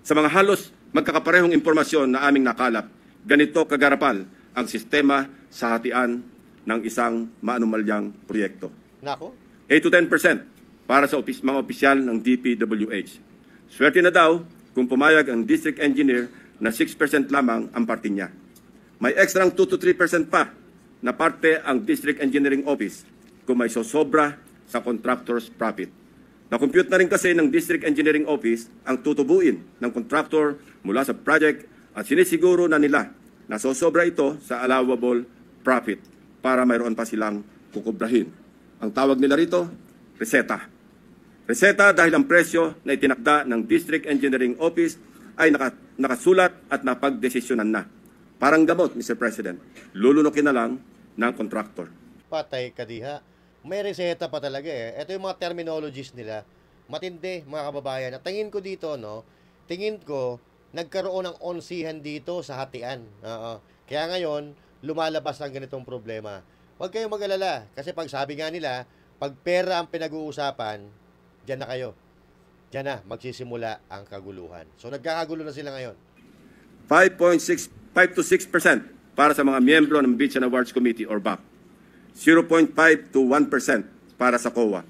S4: Sa mga halos magkakaparehong impormasyon na aming nakalap, ganito kagarapal ang sistema sa hatian ng isang maanumalyang proyekto.
S1: Nako.
S4: 8 to 10% para sa mga opisyal ng DPWH. Swerte na daw kung pumayag ang district engineer na 6% lamang ang parte niya. May extrang 2 to 3% pa na parte ang district engineering office kung may sosobra sa contractor's profit. Na-compute na rin kasi ng district engineering office ang tutubuin ng contractor mula sa project at sinisiguro na nila na sosobra ito sa allowable profit para mayroon pa silang kukubrahin. Ang tawag nila rito, reseta. Reseta dahil ang presyo na itinakda ng district engineering office ay nakasulat at napagdesisyonan na. Parang gamot, Mr. President, lulunukin na lang ng contractor.
S1: Patay ka diha. May reseta pa talaga eh. Ito yung mga terminologies nila. Matindi, mga kababayan. At tingin ko dito, tingin ko, nagkaroon ng onsihan dito sa hatian. Kaya ngayon, lumalabas ang ganitong problema. Huwag kayong mag-alala. Kasi pag sabi nga nila, pag pera ang pinag-uusapan, dyan na kayo. Dyan na, magsisimula ang kaguluhan. So, nagkakagulo na sila ngayon.
S4: 5 to 6% para sa mga miyembro ng Beach and Awards Committee or BAC. 0.5 to 1% para sa COA.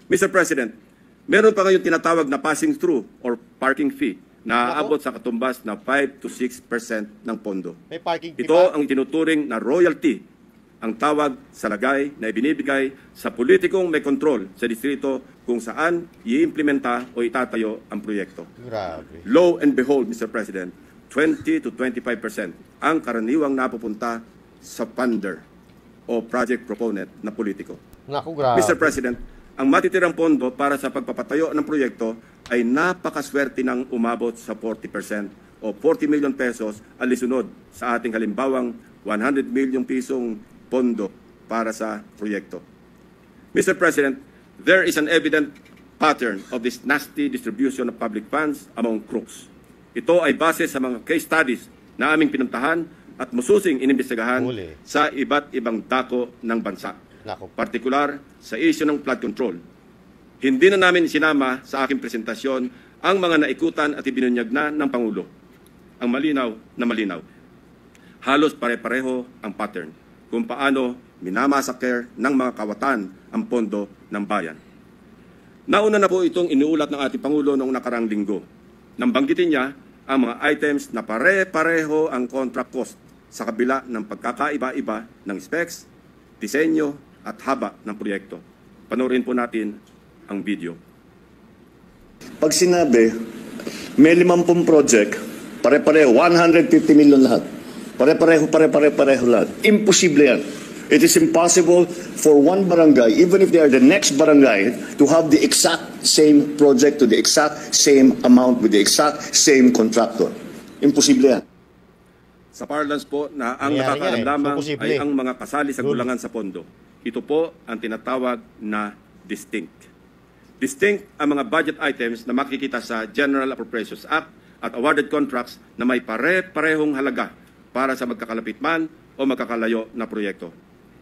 S4: Mr. President, meron pa ngayong tinatawag na passing through or parking fee na aabot sa katumbas na 5 to 6% ng pondo.
S1: May parking fee
S4: Ito
S1: pa?
S4: ang itinuturing na royalty, ang tawag sa lagay na ibinibigay sa politikong may kontrol sa distrito kung saan i-implementa o itatayo ang proyekto.
S1: Grabe.
S4: Lo and behold, Mr. President, 20 to 25% ang karaniwang napupunta sa funder o project proponent na politiko.
S1: Naku, grabe.
S4: Mr. President, ang matitirang pondo para sa pagpapatayo ng proyekto ay napakaswerte ng umabot sa 40% o 40 million pesos alisunod sa ating halimbawang 100 million pisong pondo para sa proyekto. Mr. President, there is an evident pattern of this nasty distribution of public funds among crooks. Ito ay base sa mga case studies na aming pinuntahan at masusing inimbestigahan sa iba't ibang dako ng bansa. Partikular sa issue ng flood control. Hindi na namin sinama sa aking presentasyon ang mga naikutan at ibinunyag na ng Pangulo. Ang malinaw na malinaw. Halos pare-pareho ang pattern kung paano minamasaker ng mga kawatan ang pondo ng bayan. Nauna na po itong inuulat ng ating Pangulo noong nakarang linggo. Nang banggitin niya ang mga items na pare-pareho ang contract cost sa kabila ng pagkakaiba-iba ng specs, disenyo at haba ng proyekto. Panoorin po natin ang video.
S9: Pag sinabi, may 50 project, pare-pareho, 150 million lahat. Pare-pareho lahat. Imposible yan. It is impossible for one barangay, even if they are the next barangay, to have the exact same project to the exact same amount with the exact same contractor. Imposible yan.
S4: Sa parlance po na ang nakakaalam lamang ay ang mga kasali sa gulangan sa pondo. Ito po ang tinatawag na distinct. Distinct ang mga budget items na makikita sa General Appropriations Act at awarded contracts na may pare-parehong halaga para sa magkakalapit man o magkakalayo na proyekto.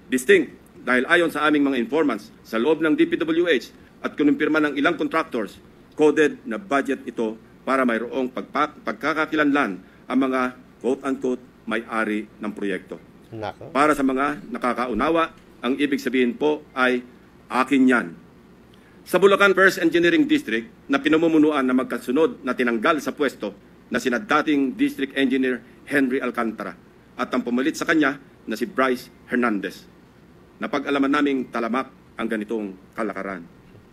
S4: Distinct dahil ayon sa aming mga informants sa loob ng DPWH at kinumpirma ng ilang contractors, coded na budget ito para mayroong pagkakakilanlan ang mga quote-unquote may-ari ng proyekto. Para sa mga nakakaunawa, ang ibig sabihin po ay akin yan. Sa Bulacan First Engineering District na pinamumunuan na magkasunod na tinanggal sa pwesto na sina dating District Engineer Henry Alcantara at ang pumalit sa kanya na si Bryce Hernandez. Napag-alaman naming talamak ang ganitong kalakaran.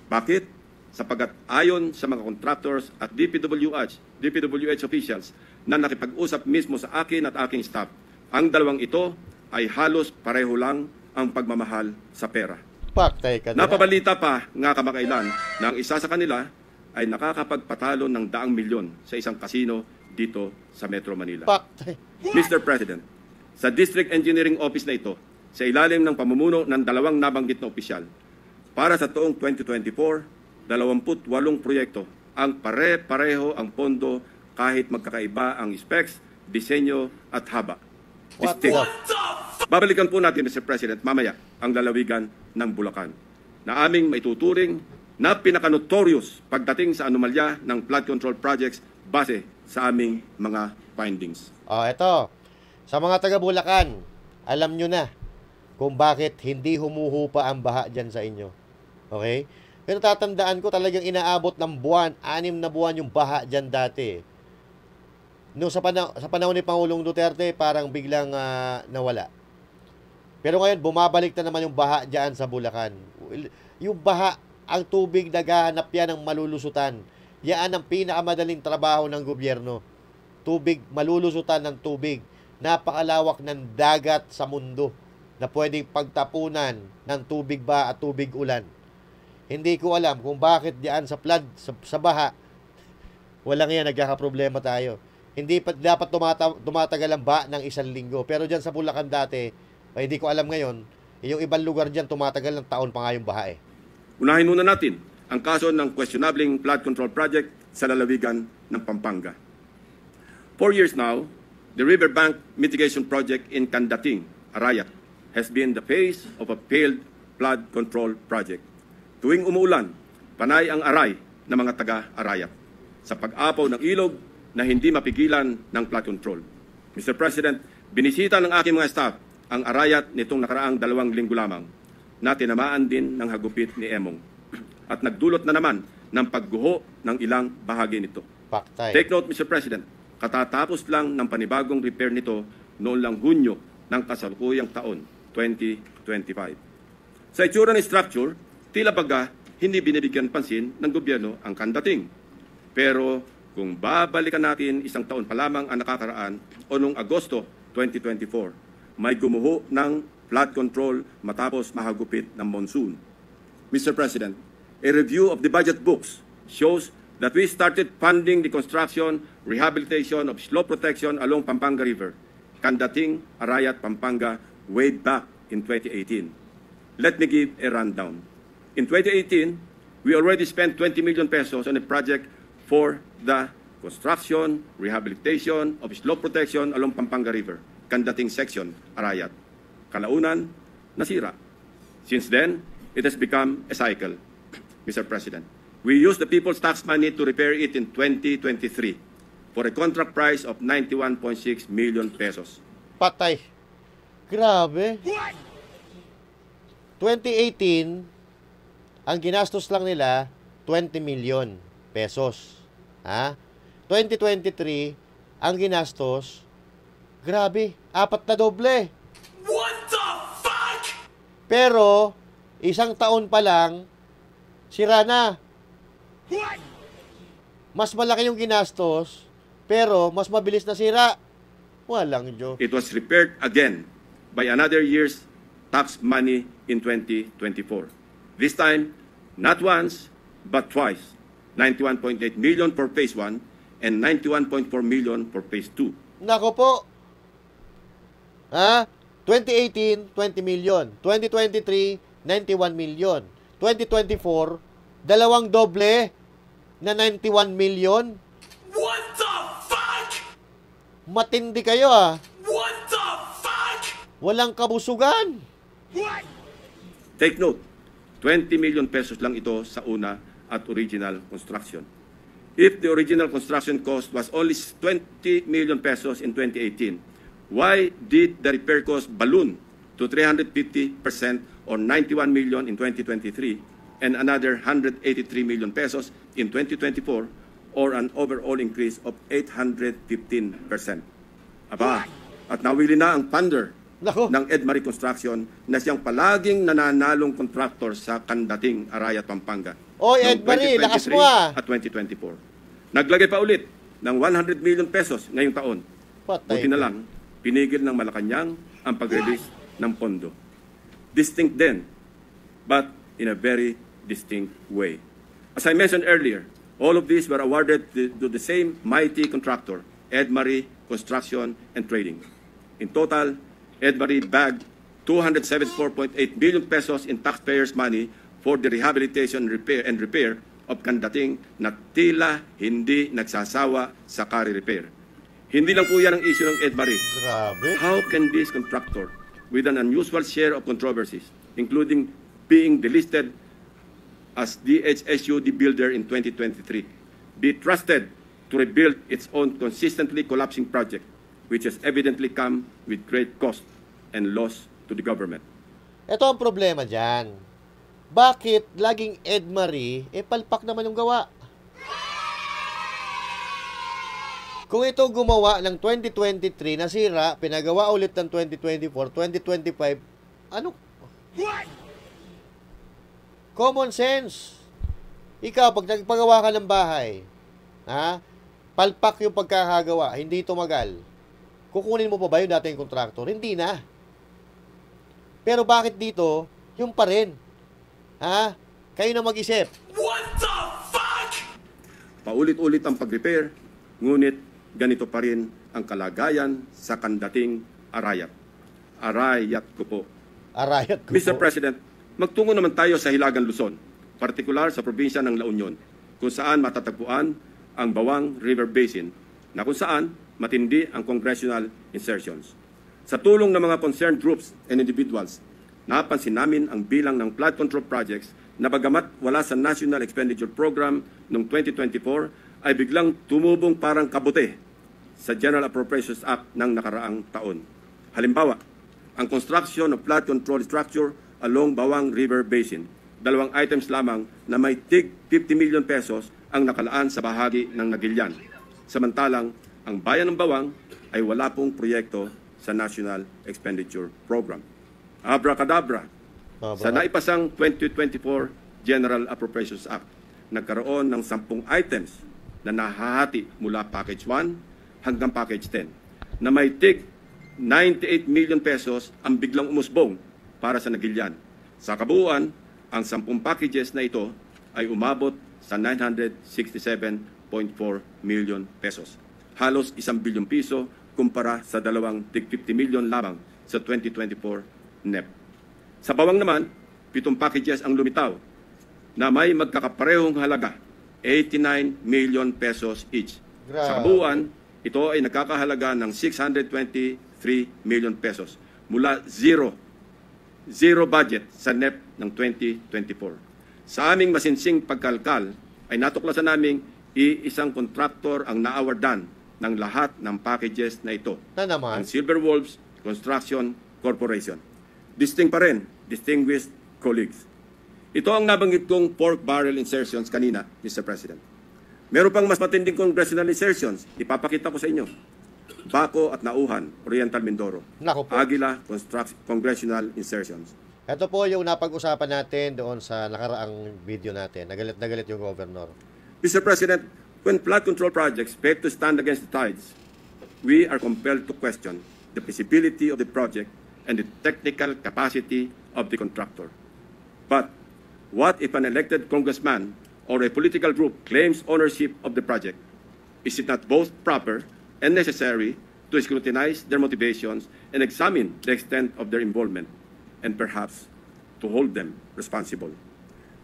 S4: Bakit? Sapagat ayon sa mga contractors at DPWH officials na nakipag-usap mismo sa akin at aking staff, ang dalawang ito ay halos pareho lang ang pagmamahal sa pera. Napabalita pa nga kamakailan na ang isa sa kanila ay nakakapagpatalo ng daang milyon sa isang kasino dito sa Metro Manila. Mr. President, sa District Engineering Office na ito, sa ilalim ng pamumuno ng dalawang nabanggit na opisyal, para sa taong 2024, 28 proyekto ang pare-pareho ang pondo kahit magkakaiba ang specs, disenyo at haba.
S1: What
S4: Distinct.
S1: the
S4: Babalikan po natin, Mr. President, mamaya ang lalawigan ng Bulacan na aming maituturing na pinaka-notorious pagdating sa anomalya ng flood control projects base sa aming mga findings.
S1: Eto. Sa mga taga Bulacan, alam nyo na kung bakit hindi humuhupa ang baha dyan sa inyo. Okay? Pero tatandaan ko talagang inaabot ng buwan, 6 na buwan yung baha dyan dati. No, sa panahon ni Pangulong Duterte, parang biglang nawala. Pero ngayon, bumabalik na naman yung baha dyan sa Bulacan. Yung baha, ang tubig, naghahanap yan ng malulusutan. Yan ang pinakamadaling trabaho ng gobyerno. Tubig, malulusutan ng tubig. Napakalawak ng dagat sa mundo na pwedeng pagtapunan ng tubig ba at tubig ulan. Hindi ko alam kung bakit diyan sa flood, sa baha, walang yan, nagkakaproblema tayo. Hindi pa dapat tumatagal ang baha ng 1 linggo. Pero diyan sa Bulacan dati, hindi ko alam ngayon, yung ibang lugar diyan tumatagal ng taon pa nga yung baha eh.
S4: Unahin muna natin ang kaso ng questionabling flood control project sa lalawigan ng Pampanga. 4 years now, the riverbank mitigation project in Candating, Arayat, has been the face of a failed flood control project. Tuwing umuulan, panay ang aray ng mga taga-Arayat sa pag-apaw ng ilog na hindi mapigilan ng flood control. Mr. President, binisita ng aking mga staff ang Arayat nitong nakaraang 2 linggo lamang na tinamaan din ng hagupit ni Emong at nagdulot na naman ng pagguho ng ilang bahagi nito.
S1: Paktay.
S4: Take note, Mr. President, katatapos lang ng panibagong repair nito noong lang Hunyo ng kasalukuyang taon, 2025. Sa itsura ng structure, tila baga hindi binibigyan pansin ng gobyerno ang Candating. Pero kung babalikan natin 1 taon pa lamang ang nakakaraan o noong Agosto 2024, may gumuho ng flood control matapos mahagupit ng monsoon. Mr. President, a review of the budget books shows that we started funding the construction, rehabilitation of slope protection along Pampanga River, Candating, Arayat, Pampanga, way back in 2018. Let me give a rundown. In 2018, we already spent 20 million pesos on a project for the construction, rehabilitation of slope protection along Pampanga River, Candating section, Arayat. Kalaunan, nasira. Since then, it has become a cycle, Mr. President. We used the people's tax money to repair it in 2023 for a contract price of 91.6 million pesos.
S1: Patay. Grabe. 2018, ang ginastos lang nila 20 million pesos. 2023, ang ginastos, grabe, 4 na doble.
S5: What the fuck?
S1: Pero, 1 taon pa lang, sira na. Mas malaki yung ginastos, pero mas mabilis na sira. Walang Diyos.
S4: It was repaired again by another year's tax money in 2024. This time, not once, but twice. 91.8 million for phase 1 and 91.4 million for phase 2.
S1: Nako po. 2018, 20 million. 2023, 91 million. 2024, 2 doble na 91 million.
S5: What the fuck?
S1: Matindi kayo
S5: What the fuck?
S1: Walang kabusugan.
S5: What?
S4: Take note, 20 million pesos lang ito sa una at original construction. If the original construction cost was only 20 million pesos in 2018, why did the repair cost balloon to 350% or 91 million in 2023 and another 183 million pesos in 2024 or an overall increase of 815%? Aba, at nawili na ang funder ng Edmarie Construction na siyang palaging nananalong contractor sa Candating, Arayat, Pampanga.
S1: Oy, Edmarie, lakas mo
S4: at 2024. Naglagay pa ulit ng 100 million pesos ngayong taon. Buti na lang, pinigil ng Malacanang ang pag-release ng pondo. Distinct then, but in a very distinct way. As I mentioned earlier, all of these were awarded to the same mighty contractor, Edmarie Construction and Trading. In total, Edmarie bagged 274.8 billion pesos in taxpayers' money for the rehabilitation and repair of Candating na tila hindi nagsasawa sa kari repair. Hindi lang po yan ang issue ng Edmarie.
S1: Grabe.
S4: How can this contractor, with an unusual share of controversies, including being delisted as DHSU builder in 2023, be trusted to rebuild its own consistently collapsing project, which has evidently come with great cost and loss to the government?
S1: Ito ang problema dyan. Bakit laging Edmarie, palpak naman yung gawa? Kung ito gumawa ng 2023, nasira, pinagawa ulit ng 2024, 2025, ano? Common sense. Ikaw, pag nagpagawa ka ng bahay, palpak yung pagkakagawa, hindi tumagal. Kukunin mo pa ba yung dating kontraktor? Hindi na. Pero bakit dito, yung pa rin? Kayo na mag-isip.
S5: What the fuck?
S4: Paulit-ulit ang pag-repair, ngunit ganito pa rin ang kalagayan sa kandating Arayat. Arayat ko po.
S1: Arayat ko
S4: Mr.
S1: po.
S4: President, magtungo naman tayo sa Hilagang Luzon, partikular sa probinsya ng La Union, kung saan matatagpuan ang Bawang River Basin, na kung saan matindi ang congressional insertions. Sa tulong ng mga concerned groups and individuals, napansin namin ang bilang ng flood control projects na bagamat wala sa National Expenditure Program noong 2024, ay biglang tumubong parang kabute sa General Appropriations Act ng nakaraang taon. Halimbawa, ang construction of flood control structure along Bawang River Basin. 2 items lamang na may tig 50 million pesos ang nakalaan sa bahagi ng Nagilian. Samantalang, ang bayan ng Bawang ay wala pong proyekto sa National Expenditure Program. Abracadabra, sa naipasang 2024 General Appropriations Act, nagkaroon ng 10 items na nahahati mula Package 1 hanggang Package 10 na may tig 98 million pesos ang biglang umusbong para sa Nagilian. Sa kabuuan, ang 10 packages na ito ay umabot sa 967.4 million pesos. Halos 1 bilyon piso kumpara sa 2 tig 50 million lamang sa 2024 NEP. Sa Bawang naman, 7 packages ang lumitaw na may magkakaparehong halaga, 89 million pesos each. Sa kabuuan, ito ay nagkakahalaga ng 623 million pesos mula zero budget sa NEP ng 2024. Sa aming masinsing pagkalkal, ay natuklasan naming iisang kontraktor ang naawardan ng lahat ng packages na ito. Ang Silver Wolves Construction Corporation. Distinct pa rin, distinguished colleagues. Ito ang nabanggit kong pork barrel insertions kanina, Mr. President. Meron pang mas matinding congressional insertions. Ipapakita ko sa inyo. Baco at Nauhan, Oriental Mindoro. Aguila, congressional insertions.
S1: Ito po yung napag-usapan natin doon sa nakaraang video natin. Nagalit na galit yung governor.
S4: Mr. President, when flood control projects fail to stand against the tides, we are compelled to question the feasibility of the project and the technical capacity of the contractor. But what if an elected congressman or a political group claims ownership of the project? Is it not both proper and necessary to scrutinize their motivations and examine the extent of their involvement, and perhaps to hold them responsible?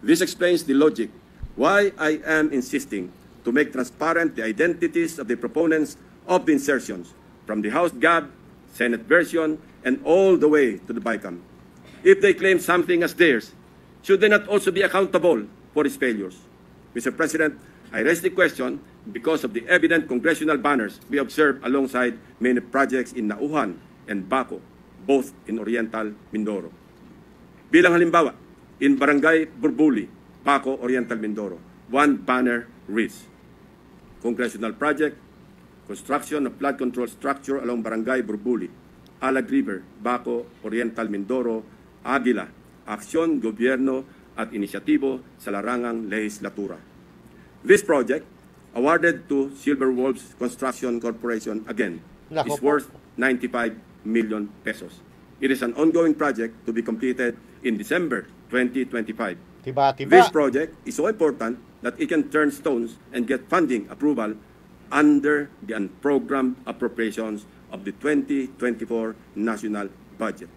S4: This explains the logic why I am insisting to make transparent the identities of the proponents of the insertions, from the House GAB, Senate version, and all the way to the BICAM. If they claim something as theirs, should they not also be accountable for its failures? Mr. President, I raise the question because of the evident congressional banners we observed alongside many projects in Nauhan and Baco, both in Oriental Mindoro. Bilang halimbawa, in Barangay Burbuli, Baco, Oriental Mindoro, one banner reads, Congressional Project, Construction of Flood Control Structure along Barangay Burbuli, Alag River, Baco, Oriental Mindoro, Aguila, Aksyon, Gobyerno at inisyatibo sa larangang lehislatura. This project, awarded to Silver Wolves Construction Corporation again, is worth 95 million pesos. It is an ongoing project to be completed in December 2025. This project is so important that it can turn stones and get funding approval under the unprogrammed appropriations of the 2024 national budget.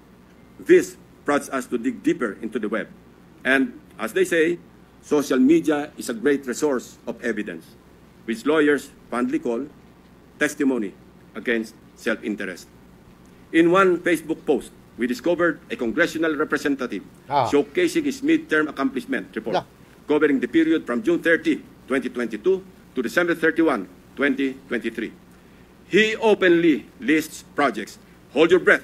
S4: This prompts us to dig deeper into the web. And as they say, social media is a great resource of evidence, which lawyers fondly call testimony against self-interest. In one Facebook post, we discovered a congressional representative showcasing his midterm accomplishment report covering the period from June 30, 2022 to December 31, 2023. He openly lists projects, hold your breath,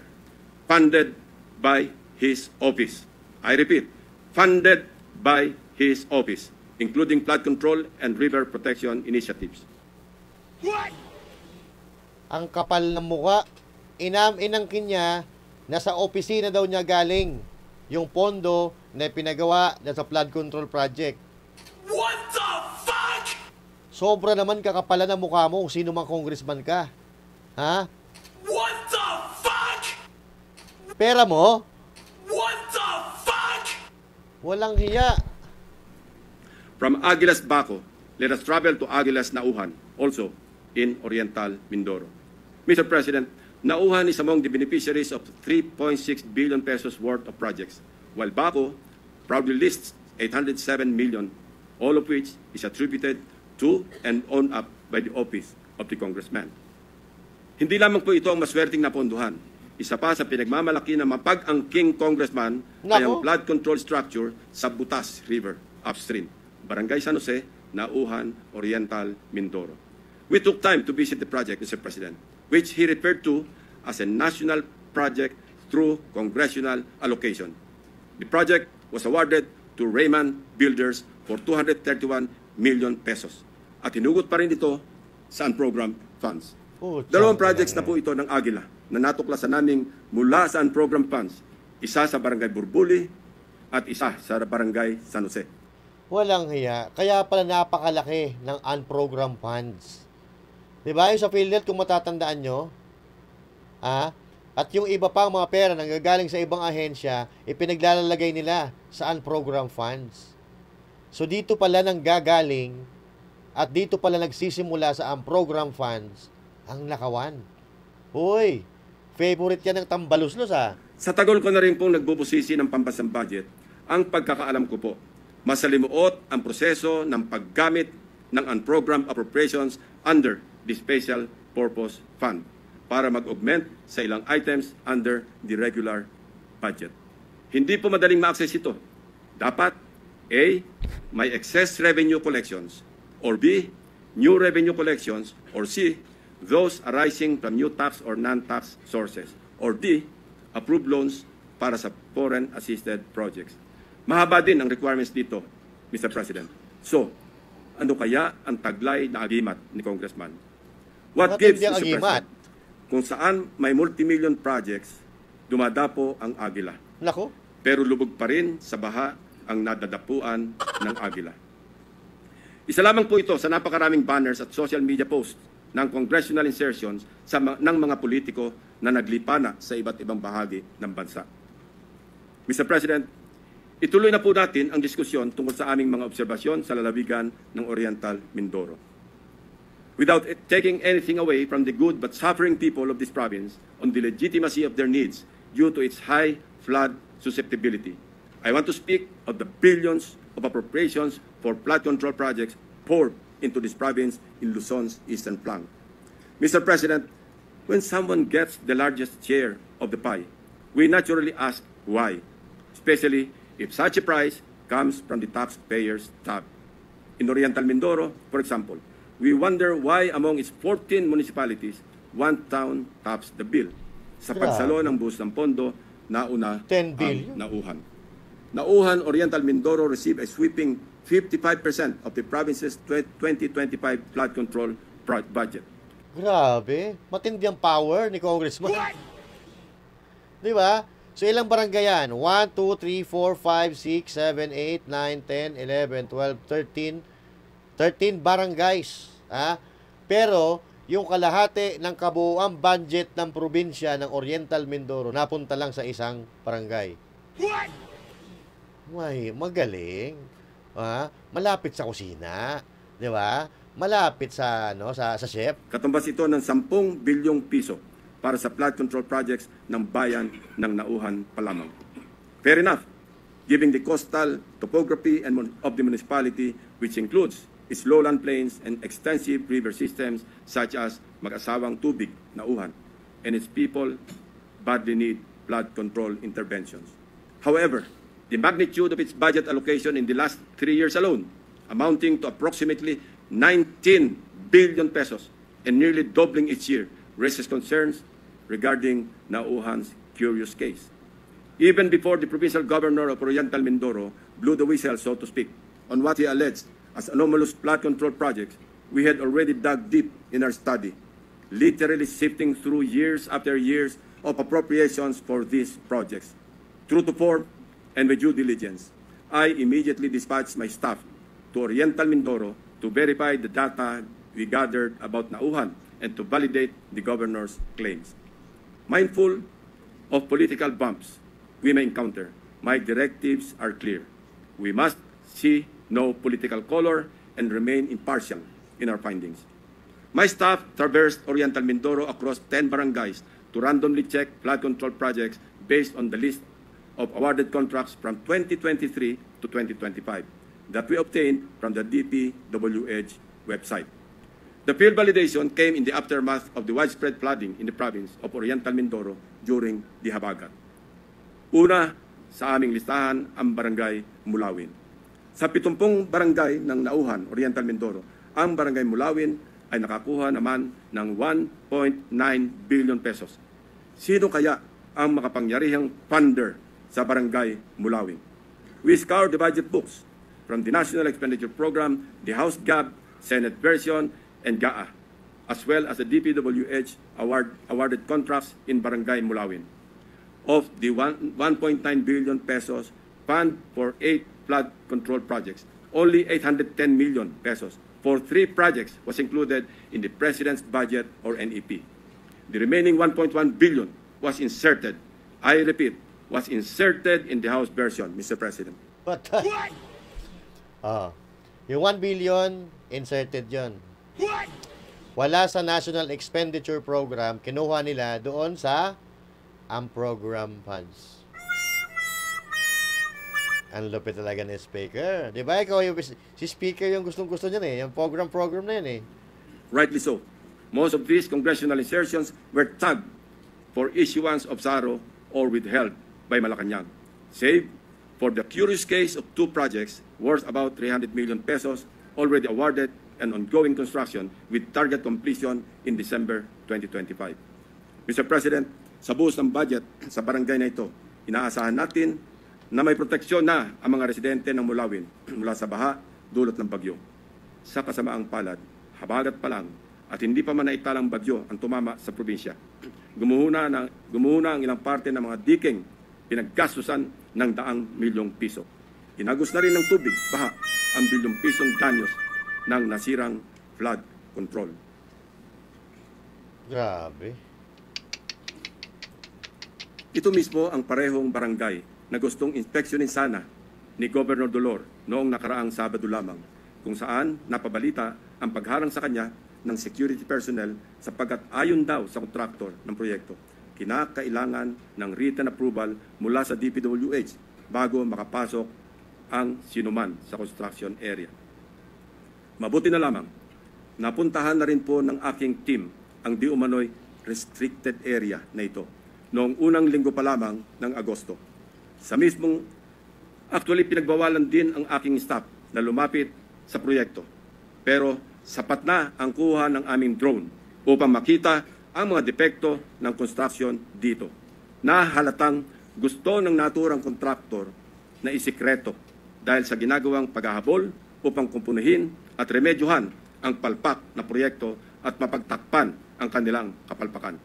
S4: funded by his office. I repeat, funded by his office, including flood control and river protection initiatives.
S1: Ang kapal ng muka, inangkin niya na sa opisina daw niya galing yung pondo na pinagawa na sa flood control project.
S5: What the fuck?
S1: Sobra naman kakapalan ng mukha mo kung sino mang congressman ka. Ha?
S5: What the fuck?
S1: Pera mo?
S5: What the fuck?
S1: Walang hiya.
S4: From Aguilas Baco, let us travel to Aguilas Nauhan, also in Oriental Mindoro. Mr. President, Nauhan is among the beneficiaries of 3.6 billion pesos worth of projects, while Baco proudly lists 807 million, all of which is attributed to and owned up by the office of the congressman. Hindi lamang po ito ang maswerteng napondohan. Isa pa sa pinagmamalaki ng mapag-angking congressman ay ang flood control structure sa Butas River upstream, Barangay San Jose, Nauhan, Oriental, Mindoro. We took time to visit the project, Mr. President, which he referred to as a national project through congressional allocation. The project was awarded to Raymond Builders for 231 million pesos. At hinugot pa rin ito sa unprogrammed funds. Dalawang projects na po ito ng Aguila na natuklasan naming mula sa unprogrammed funds. Isa sa Barangay Burbuli at isa sa Barangay San Jose.
S1: Walang hiya. Kaya pala napakalaki ng unprogrammed funds. Diba? Yung sa PhilHealth, kung matatandaan nyo, at yung iba pang mga pera nanggagaling sa ibang ahensya, ipinaglalagay nila sa unprogrammed funds. So dito pala nanggagaling at dito pala nagsisimula sa unprogrammed funds ang nakawan. Uy, favorite yan ng tambaluslos
S4: Sa tagal ko na rin pong nagbubusisi ng pambansang budget, ang pagkakaalam ko po, masalimuot ang proseso ng paggamit ng unprogrammed appropriations under the Special Purpose Fund para mag-augment sa ilang items under the regular budget. Hindi po madaling ma-access ito. Dapat A, may excess revenue collections, or B, new revenue collections, or C, those arising from new tax or non-tax sources, or D, approved loans para sa foreign assisted projects. Mahaba din ang requirements dito, Mr. President. So, ano kaya ang taglay na agimat ni Congressman? What gives, Mr. President, kung saan may multimillion projects, dumadapo ang Aguila.
S1: Nako.
S4: Pero lubog pa rin sa baha ang nadadapuan ng Aguila. Isa lamang po ito sa napakaraming banners at social media posts ng congressional insertions ng mga politiko na naglipana sa iba't ibang bahagi ng bansa. Mr. President, ituloy na po natin ang diskusyon tungkol sa aming mga obserbasyon sa lalawigan ng Oriental Mindoro. Without taking anything away from the good but suffering people of this province on the legitimacy of their needs due to its high flood susceptibility, I want to speak of the billions of appropriations for flood control projects poured into this province in Luzon's eastern flank. Mr. President, when someone gets the largest share of the pie, we naturally ask why, especially if such a prize comes from the taxpayer's tab. In Oriental Mindoro, for example, we wonder why among its 14 municipalities, one town tops the bill. Sa pagsalo ng buhos ng pondo, nauna
S1: 10 billion.
S4: ang Nauhan. Nauhan, Oriental Mindoro received a sweeping 55% of the province's 2025 flood control budget.
S1: Grabe. Matindi ang power ni Congressman. Di ba? So ilang barangay yan? 1, 2, 3, 4, 5, 6, 7, 8, 9, 10, 11, 12, 13 barangays. Pero yung kalahati ng kabuuang budget ng probinsya ng Oriental Mindoro napunta lang sa isang barangay. May magaling. Malapit sa kusina, 'di ba? Malapit sa sa chef.
S4: Katumbas ito ng 10 bilyong piso para sa flood control projects ng bayan ng Nauhan pa lamang. Fair enough, given the coastal topography and of the municipality, which includes its lowland plains and extensive river systems such as mag-asawang tubig, Nauhan, and its people badly need flood control interventions. However, the magnitude of its budget allocation in the last 3 years alone, amounting to approximately 19 billion pesos and nearly doubling each year, raises concerns regarding Nauhan's curious case. Even before the provincial governor of Oriental Mindoro blew the whistle, so to speak, on what he alleged as anomalous flood control projects, we had already dug deep in our study, literally sifting through years after years of appropriations for these projects. True to form and with due diligence, I immediately dispatched my staff to Oriental Mindoro to verify the data we gathered about Nauhan and to validate the governor's claims. Mindful of political bumps we may encounter, my directives are clear. We must see no political color and remain impartial in our findings. My staff traversed Oriental Mindoro across 10 barangays to randomly check flood control projects based on the list of awarded contracts from 2023 to 2025 that we obtained from the DPWH website. The field validation came in the aftermath of the widespread flooding in the province of Oriental Mindoro during the Habagat. Una sa aming listahan ang barangay Mulawin. Sa 70 barangay ng Nauhan, Oriental Mindoro, ang barangay Mulawin ay nakakuha naman ng 1.9 billion pesos. Sino kaya ang makapangyarihang funder sa barangay Mulawin? We scoured the budget books from the National Expenditure Program, the House GAB, Senate version, and GAA, as well as the DPWH awarded contracts in barangay Mulawin. Of the 1.9 billion pesos fund for 8 flood control projects, only 810 million pesos for 3 projects was included in the President's budget or NEP. The remaining 1.1 billion was inserted, I repeat, was inserted in the House version, Mr. President.
S1: What? Yung 1 billion, inserted yon. Wala sa National Expenditure Program, kinuha nila doon sa program funds. Ang lupit talaga ni Speaker. Di ba? Ikaw yung, si Speaker yung gustong-gusto niyan eh. Yung program na yan eh.
S4: Rightly so. Most of these congressional insertions were tagged for issuance of SARO or withheld by Malacanang, save for the curious case of 2 projects worth about 300 million pesos already awarded and ongoing construction with target completion in December 2025. Mr. President, sa buhos ng budget sa barangay na ito, inaasahan natin na may proteksyon na ang mga residente ng Mulawin mula sa baha dulot ng bagyo. Sa kasamaang palad, habagat pa lang at hindi pa man naitalang bagyo ang tumama sa probinsya. Gumuhuna ang ilang parte ng mga diking pinaggastusan ng daang milyong piso. Inagos na rin ng tubig, baha, ang bilyong pisong danyos ng nasirang flood control.
S1: Grabe.
S4: Ito mismo ang parehong barangay na gustong inspeksyonin sana ni Governor Dolor noong nakaraang Sabado lamang, kung saan napabalita ang pagharang sa kanya ng security personnel sapagkat ayon daw sa kontraktor ng proyekto, kinakailangan ng written approval mula sa DPWH bago makapasok ang sinuman sa construction area. Mabuti na lamang, napuntahan na rin po ng aking team ang di umano'y restricted area na ito noong unang linggo pa lamang ng Agosto. Actually, pinagbawalan din ang aking staff na lumapit sa proyekto. Pero sapat na ang kuha ng aming drone upang makita ang mga depekto ng construction dito, na halatang gusto ng naturang kontraktor na isikreto dahil sa ginagawang paghahabol upang kumpunuhin at remedyohan ang palpak na proyekto at mapagtakpan ang kanilang kapalpakan.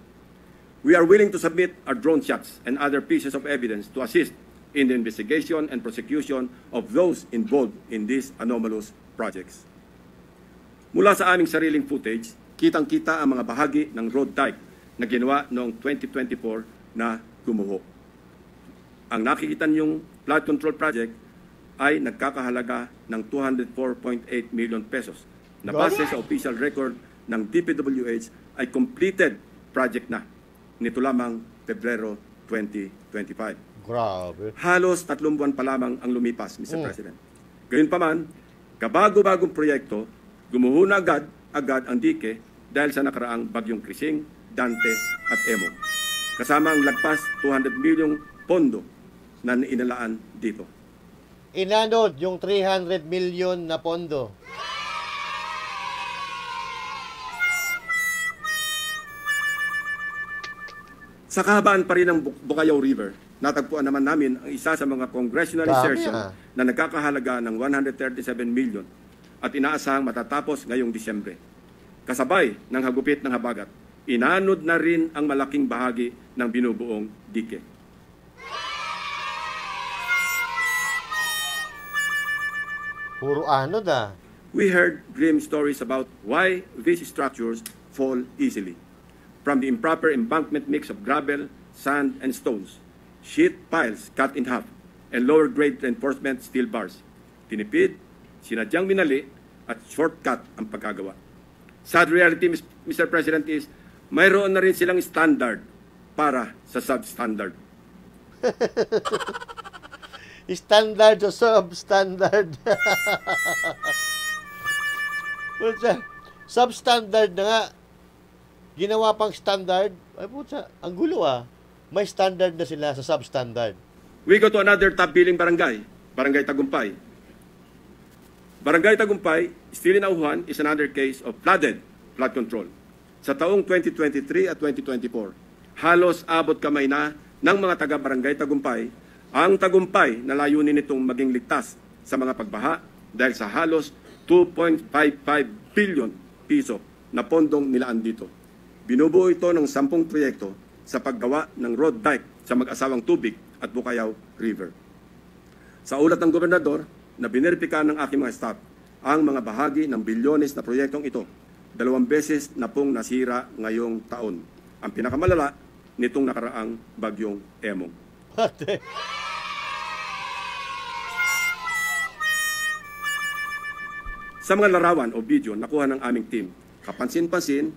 S4: We are willing to submit our drone shots and other pieces of evidence to assist in the investigation and prosecution of those involved in these anomalous projects. Mula sa aming sariling footage, kitang-kita ang mga bahagi ng road dike na ginawa noong 2024 na gumuho. Ang nakikita niyong flood control project ay nagkakahalaga ng 204.8 million pesos na base sa official record ng DPWH ay completed project na nito lamang Pebrero 2025.
S1: Grabe.
S4: Halos 3 buwan pa lamang ang lumipas, Mr. President. Gayunpaman, kabago-bagong proyekto, gumuho na agad ang dike dahil sa nakaraang bagyong Krising, Dante at Emo. Kasama ang lagpas 200 milyong pondo na inalaan dito.
S1: Inanod yung 300 million na pondo.
S4: Sa kahabaan pa rin ng Bukayaw River, natagpuan naman namin ang isa sa mga congressional insertion na nagkakahalaga ng 137 million at inaasahang matatapos ngayong Disyembre. Kasabay ng hagupit ng habagat, inanod na rin ang malaking bahagi ng binubuong dike.
S1: Puro anod ah.
S4: We heard grim stories about why these structures fall easily. From the improper embankment mix of gravel, sand, and stones, sheet piles cut in half, and lower-grade reinforcement steel bars. Tinipid, sinadyang minali, at shortcut ang pagkagawa. Sad reality, Mr. President, is mayroon na rin silang standard para sa substandard.
S1: Standard o substandard? Substandard na nga. Ginawa pang standard. Ay putsa, ang gulo ah. May standard na sila sa substandard.
S4: We go to another top-billing barangay, Barangay Tagumpay. Barangay Tagumpay, still in Auhan, is another case of flood control. Sa taong 2023 at 2024, halos abot kamay na ng mga taga-Barangay Tagumpay ang tagumpay na layunin nitong maging ligtas sa mga pagbaha dahil sa halos 2.55 billion piso na pondong nilaan dito. Binubuo ito ng 10 proyekto sa paggawa ng road dike sa mag-asawang tubig at Bukayaw River. Sa ulat ng gobernador na bineripika ng aking mga staff, ang mga bahagi ng bilyones na proyektong ito, 2 beses na pong nasira ngayong taon. Ang pinakamalala nitong nakaraang bagyong Emong. Sa mga larawan o video nakuha ng aming team, kapansin-pansin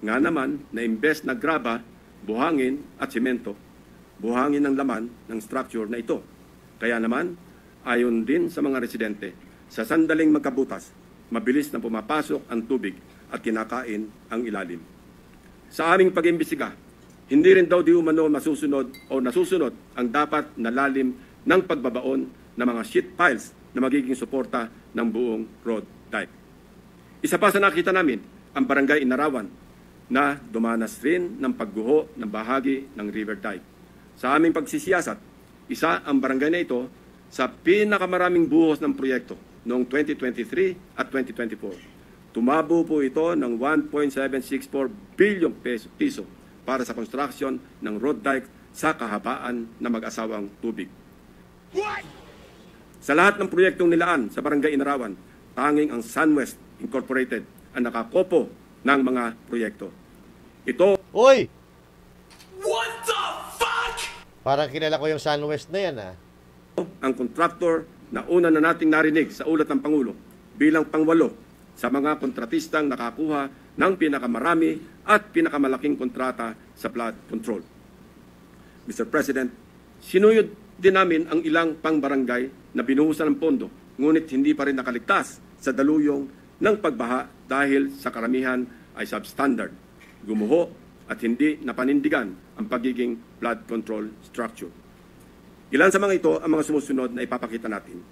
S4: nga naman na imbes na graba, buhangin at simento, buhangin ang laman ng structure na ito. Kaya naman, ayon din sa mga residente, sa sandaling magkabutas, mabilis na pumapasok ang tubig at kinakain ang ilalim. Sa aming pag-imbestiga, hindi rin daw di umano masusunod o nasusunod ang dapat na lalim ng pagbabaon ng mga sheet piles na magiging suporta ng buong road dike. Isa pa sa nakita namin, ang Barangay Inarawan, na dumanas rin ng pagguho ng bahagi ng river dike. Sa aming pagsisiyasat, isa ang barangay na ito sa pinakamaraming buhos ng proyekto noong 2023 at 2024. Tumabo po ito ng 1.764 billion piso para sa construction ng road dike sa kahabaan na mag-asawang tubig. Sa lahat ng proyektong nilaan sa Barangay Inarawan, tanging ang SunWest Incorporated ang nakakopo ng mga proyekto. Ito...
S1: Uy! What the fuck? Parang kilala ko yung SunWest na yan, ah.
S4: Ang kontraktor na una na nating narinig sa ulat ng Pangulo bilang pangwalo sa mga kontratistang nakakuha ng pinakamarami at pinakamalaking kontrata sa flood control. Mr. President, sinuyod din namin ang ilang pang-barangay na binuhusan ng pondo, ngunit hindi pa rin nakaligtas sa daluyong ng pagbaha dahil sa karamihan ay substandard, gumuho at hindi napanindigan ang pagiging flood control structure. Ilan sa mga ito ang mga sumusunod na ipapakita natin.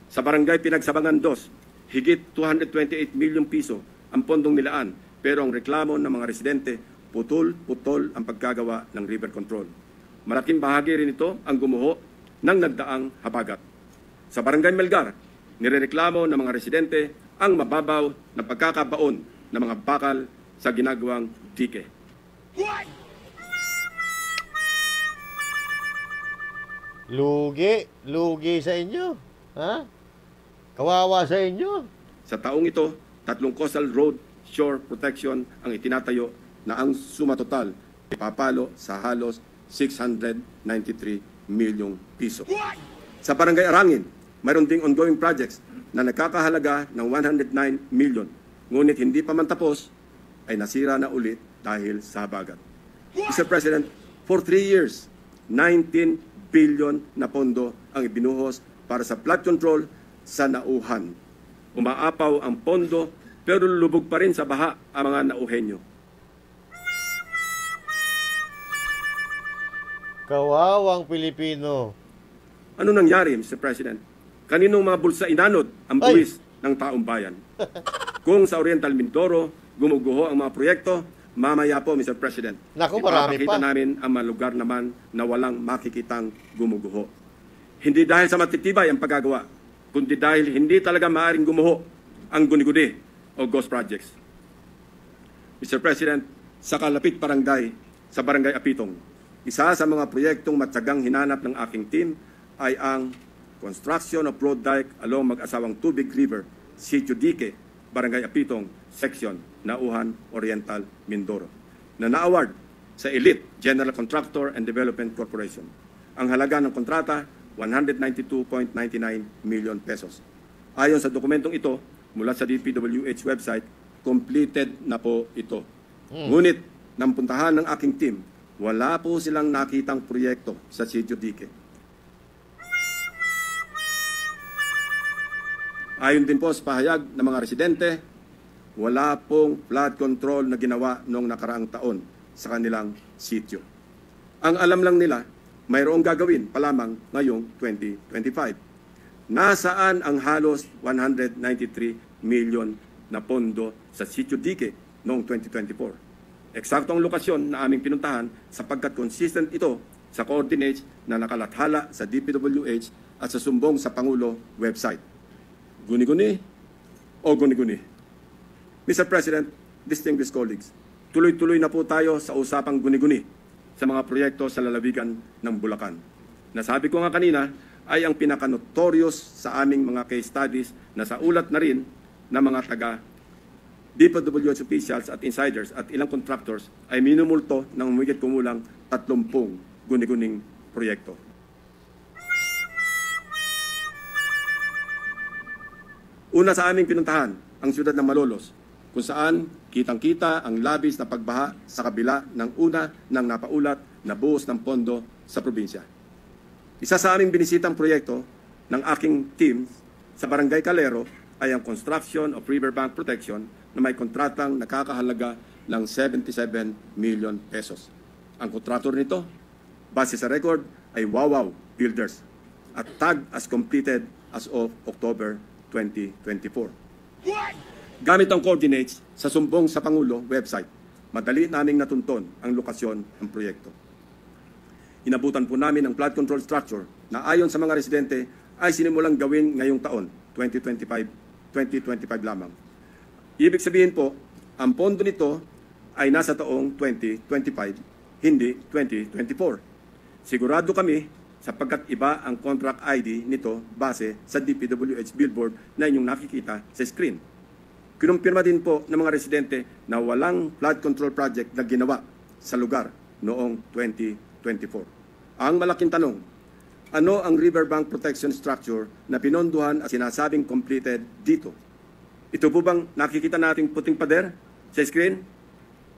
S4: Sa Barangay Pinagsabangan 2, higit 228 million piso ang pondong nilaan, pero ang reklamo ng mga residente, putol-putol ang pagkagawa ng river control. Malaking bahagi rin ito ang gumuho ng nagdaang habagat. Sa Barangay Melgar, nirereklamo ng mga residente ang mababaw na pagkakabaon ng mga bakal sa ginagawang dike.
S1: Lugi sa inyo. Ha? Kawawa sa inyo.
S4: Sa taong ito, 3 coastal road shore protection ang itinatayo na ang sumatotal ipapalo sa halos 693 milyong piso. Sa Barangay Arangin, mayroon ding ongoing projects na nagkakahalaga ng 109 million. Ngunit hindi pa man tapos, ay nasira na ulit dahil sa habagat. Mr. President, for 3 years, 19 billion na pondo ang ibinuhos para sa flood control sa Nauhan. Umaapaw ang pondo pero lubog pa rin sa baha ang mga nauhenyo.
S1: Kawawang Pilipino.
S4: Ano nangyari, Mr. President? Kaninong mga bulsa inanod ang buwis ng taong bayan? Kung sa Oriental Mindoro, gumuguho ang mga proyekto, mamaya po, Mr. President,
S1: Naku, marami
S4: ipapakita
S1: pa.
S4: namin ang mga lugar naman na walang makikitang gumuguho. Hindi dahil sa matitibay ang paggagawa, kundi dahil hindi talaga maaaring gumuho ang guni-guni o ghost projects. Mr. President, sa kalapit barangay, sa Barangay Apitong, isa sa mga proyektong matyagang hinanap ng aking team ay ang construction of road dike along mag-asawang Tubig River, Sitio Dique, Barangay Apitong, Section, Nauhan, Oriental, Mindoro, na na-award sa Elite General Contractor and Development Corporation. Ang halaga ng kontrata, 192.99 million pesos. Ayon sa dokumentong ito, mula sa DPWH website, completed na po ito. Ngunit, nang puntahan ng aking team, wala po silang nakitang proyekto sa Sitio Dique. Ayon din po sa pahayag ng mga residente, wala pong flood control na ginawa noong nakaraang taon sa kanilang sitio. Ang alam lang nila, mayroong gagawin pa lamang ngayong 2025. Nasaan ang halos 193 million na pondo sa Sitio Dique noong 2024? Eksakto ang lokasyon na aming pinuntahan sapagkat consistent ito sa coordinates na nakalathala sa DPWH at sa sumbong sa Pangulo website. Guni-guni o guni-guni? Mr. President, distinguished colleagues, tuloy-tuloy na po tayo sa usapang guni-guni sa mga proyekto sa lalawigan ng Bulacan. Nasabi ko nga kanina ay ang pinaka-notorious sa aming mga case studies na sa ulat na rin ng mga taga DPWH officials at insiders at ilang contractors ay minumulto ng humigit kumulang 30 guni-guning proyekto. Una sa aming pinuntahan, ang siyudad ng Malolos, kung saan kitang-kita ang labis na pagbaha sa kabila ng una ng napaulat na buhos ng pondo sa probinsya. Isa sa aming binisitang proyekto ng aking team sa Barangay Calero ay ang construction of riverbank protection na may kontratang nakakahalaga ng 77 million pesos. Ang kontrator nito, base sa record, ay Wawaw Builders at tag as completed as of October 2024. Gamit ang coordinates sa sumbong sa Pangulo website, madali naming natunton ang lokasyon ng proyekto. Inabutan po namin ang flood control structure na ayon sa mga residente ay sinimulang gawin ngayong taon, 2025 lamang. Ibig sabihin po, ang pondo nito ay nasa taong 2025, hindi 2024. Sigurado kami sapagkat iba ang contract ID nito base sa DPWH billboard na inyong nakikita sa screen. Kinumpirma din po ng mga residente na walang flood control project na ginawa sa lugar noong 2024. Ang malaking tanong, ano ang riverbank protection structure na pinondohan at sinasabing completed dito? Ito po bang nakikita nating puting pader sa screen?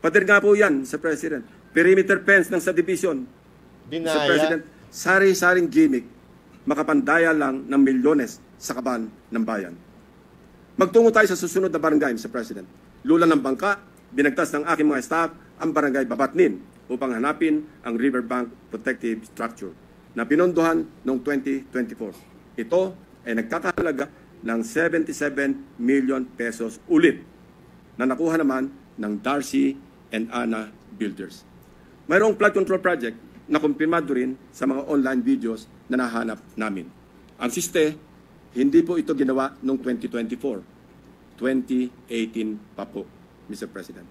S4: Pader nga po yan, Sir President. Perimeter fence ng subdivision. Sir President, sari-saring gimmick, makapandaya lang ng milyones sa kaban ng bayan. Magtungo tayo sa susunod na barangay, Mr. President. Lula ng bangka, binagtas ng aking mga staff ang barangay Babatnin upang hanapin ang riverbank protective structure na pinondohan noong 2024. Ito ay nagkakahalaga ng 77 million pesos ulit na nakuha naman ng Darcy and Ana Builders. Mayroong flood control project na kumpirmado rin sa mga online videos na nahanap namin. Ang siste, hindi po ito ginawa noong 2024. 2018 pa po, Mr. President.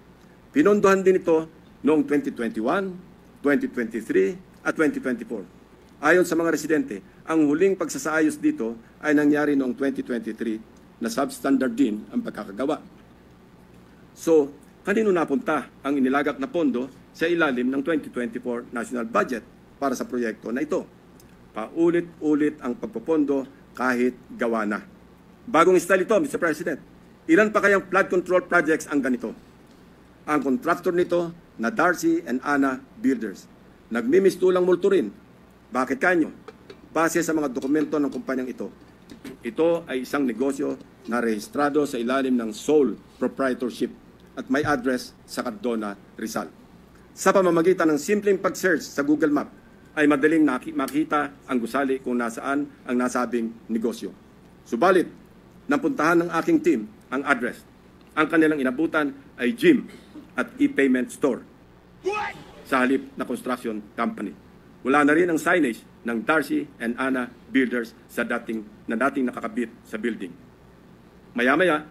S4: Pinondohan din ito noong 2021, 2023 at 2024. Ayon sa mga residente, ang huling pagsasaayos dito ay nangyari noong 2023 na substandard din ang pagkakagawa. So, kanino napunta ang inilagak na pondo sa ilalim ng 2024 national budget para sa proyekto na ito? Paulit-ulit ang pagpopondo kahit gawa na. Bagong style ito, Mr. President. Ilan pa kayang flood control projects ang ganito? Ang contractor nito na Darcy and Ana Builders. Nagmimistulang multo rin. Bakit kanyo? Base sa mga dokumento ng kumpanyang ito, Ito ay isang negosyo na rehistrado sa ilalim ng sole proprietorship at may address sa Cardona, Rizal. Sa pamamagitan ng simpleng pag-search sa Google Map, ay madaling makita ang gusali kung nasaan ang nasabing negosyo. Subalit, napuntahan ng aking team ang address. Ang kanilang inabutan ay gym at e-payment store sa halip na construction company. Wala na rin ang signage ng Darcy and Anna Builders sa dating nakakabit sa building. Maya-maya,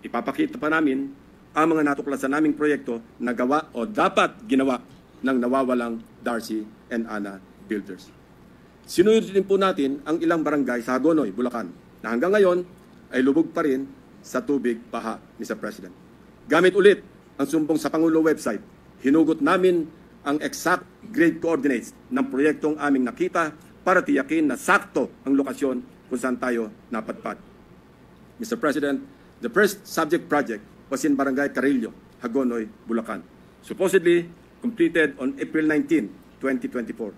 S4: ipapakita pa namin ang mga natuklasan naming proyekto na gawa o dapat ginawa ng nawawalang Darcy and Anna Builders. Sinunod din po natin ang ilang barangay sa Hagonoy, Bulacan, na hanggang ngayon ay lubog pa rin sa tubig baha, Mr. President. Gamit ulit ang sumbong sa Pangulo website, hinugot namin ang exact grade coordinates ng proyektong aming nakita para tiyakin na sakto ang lokasyon kung saan tayo napadpad. Mr. President, the first subject project was in Barangay Carillo, Hagonoy, Bulacan, supposedly completed on April 19, 2024.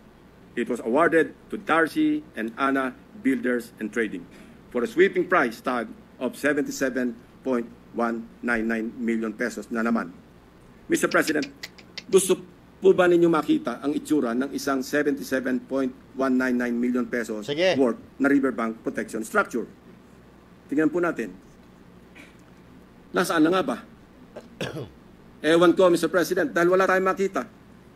S4: It was awarded to Darcy and Anna Builders and Trading for a sweeping price tag of 77.199 million pesos na naman. Mr. President, gusto po ba ninyo makita ang itsura ng isang 77.199 million pesos worth na riverbank protection structure? Tingnan po natin. Nasaan na nga ba? Ewan ko, Mr. President, dahil wala tayong makita.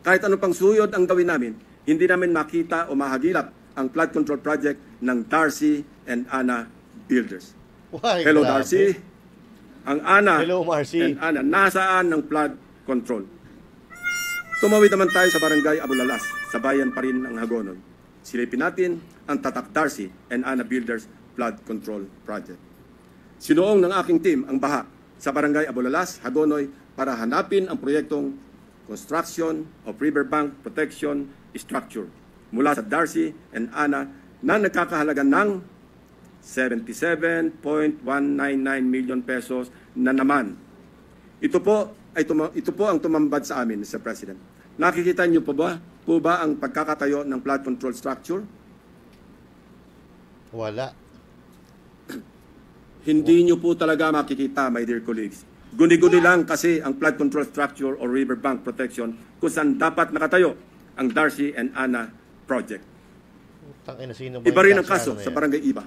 S4: Kahit ano pang suyod ang gawin namin, hindi namin makita o mahagilap ang flood control project ng Darcy and Anna Builders.
S1: Why,
S4: Hello,
S1: grabe.
S4: Darcy. Ang Anna
S1: Hello, Marcy.
S4: and Anna, nasaan ng flood control? Tumawid naman tayo sa Barangay Abulalas, sa bayan pa rin ng Hagonoy. Silipin natin ang tatak Darcy and Anna Builders Flood Control Project. Sinuong ng aking team ang baha sa Barangay Abulalas, Hagonoy, para hanapin ang proyektong Construction of Riverbank Protection Structure mula sa Darcy and Anna na nagkakahalaga ng 77.199 million pesos na naman. Ito po ang tumambad sa amin, Mr. President. Nakikita niyo po ba ang pagkakatayo ng flood control structure?
S1: Wala.
S4: Hindi niyo po talaga makikita, my dear colleagues. Guni-guni lang kasi ang flood control structure o riverbank protection kung saan dapat nakatayo ang Darcy and Anna project. Iba rin ang kaso sa Barangay Iba.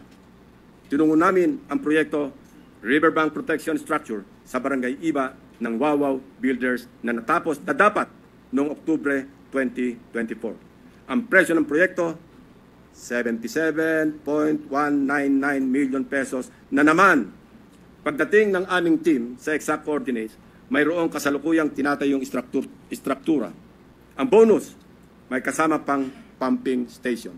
S4: Tinungo namin ang proyekto Riverbank Protection Structure sa Barangay Iba ng Wawaw Builders na natapos na dapat noong Oktubre 2024. Ang presyo ng proyekto, 77.199 million pesos na naman. Pagdating ng aming team sa exact coordinates, mayroong kasalukuyang tinatayong istruktura. Ang bonus, may kasama pang pumping station.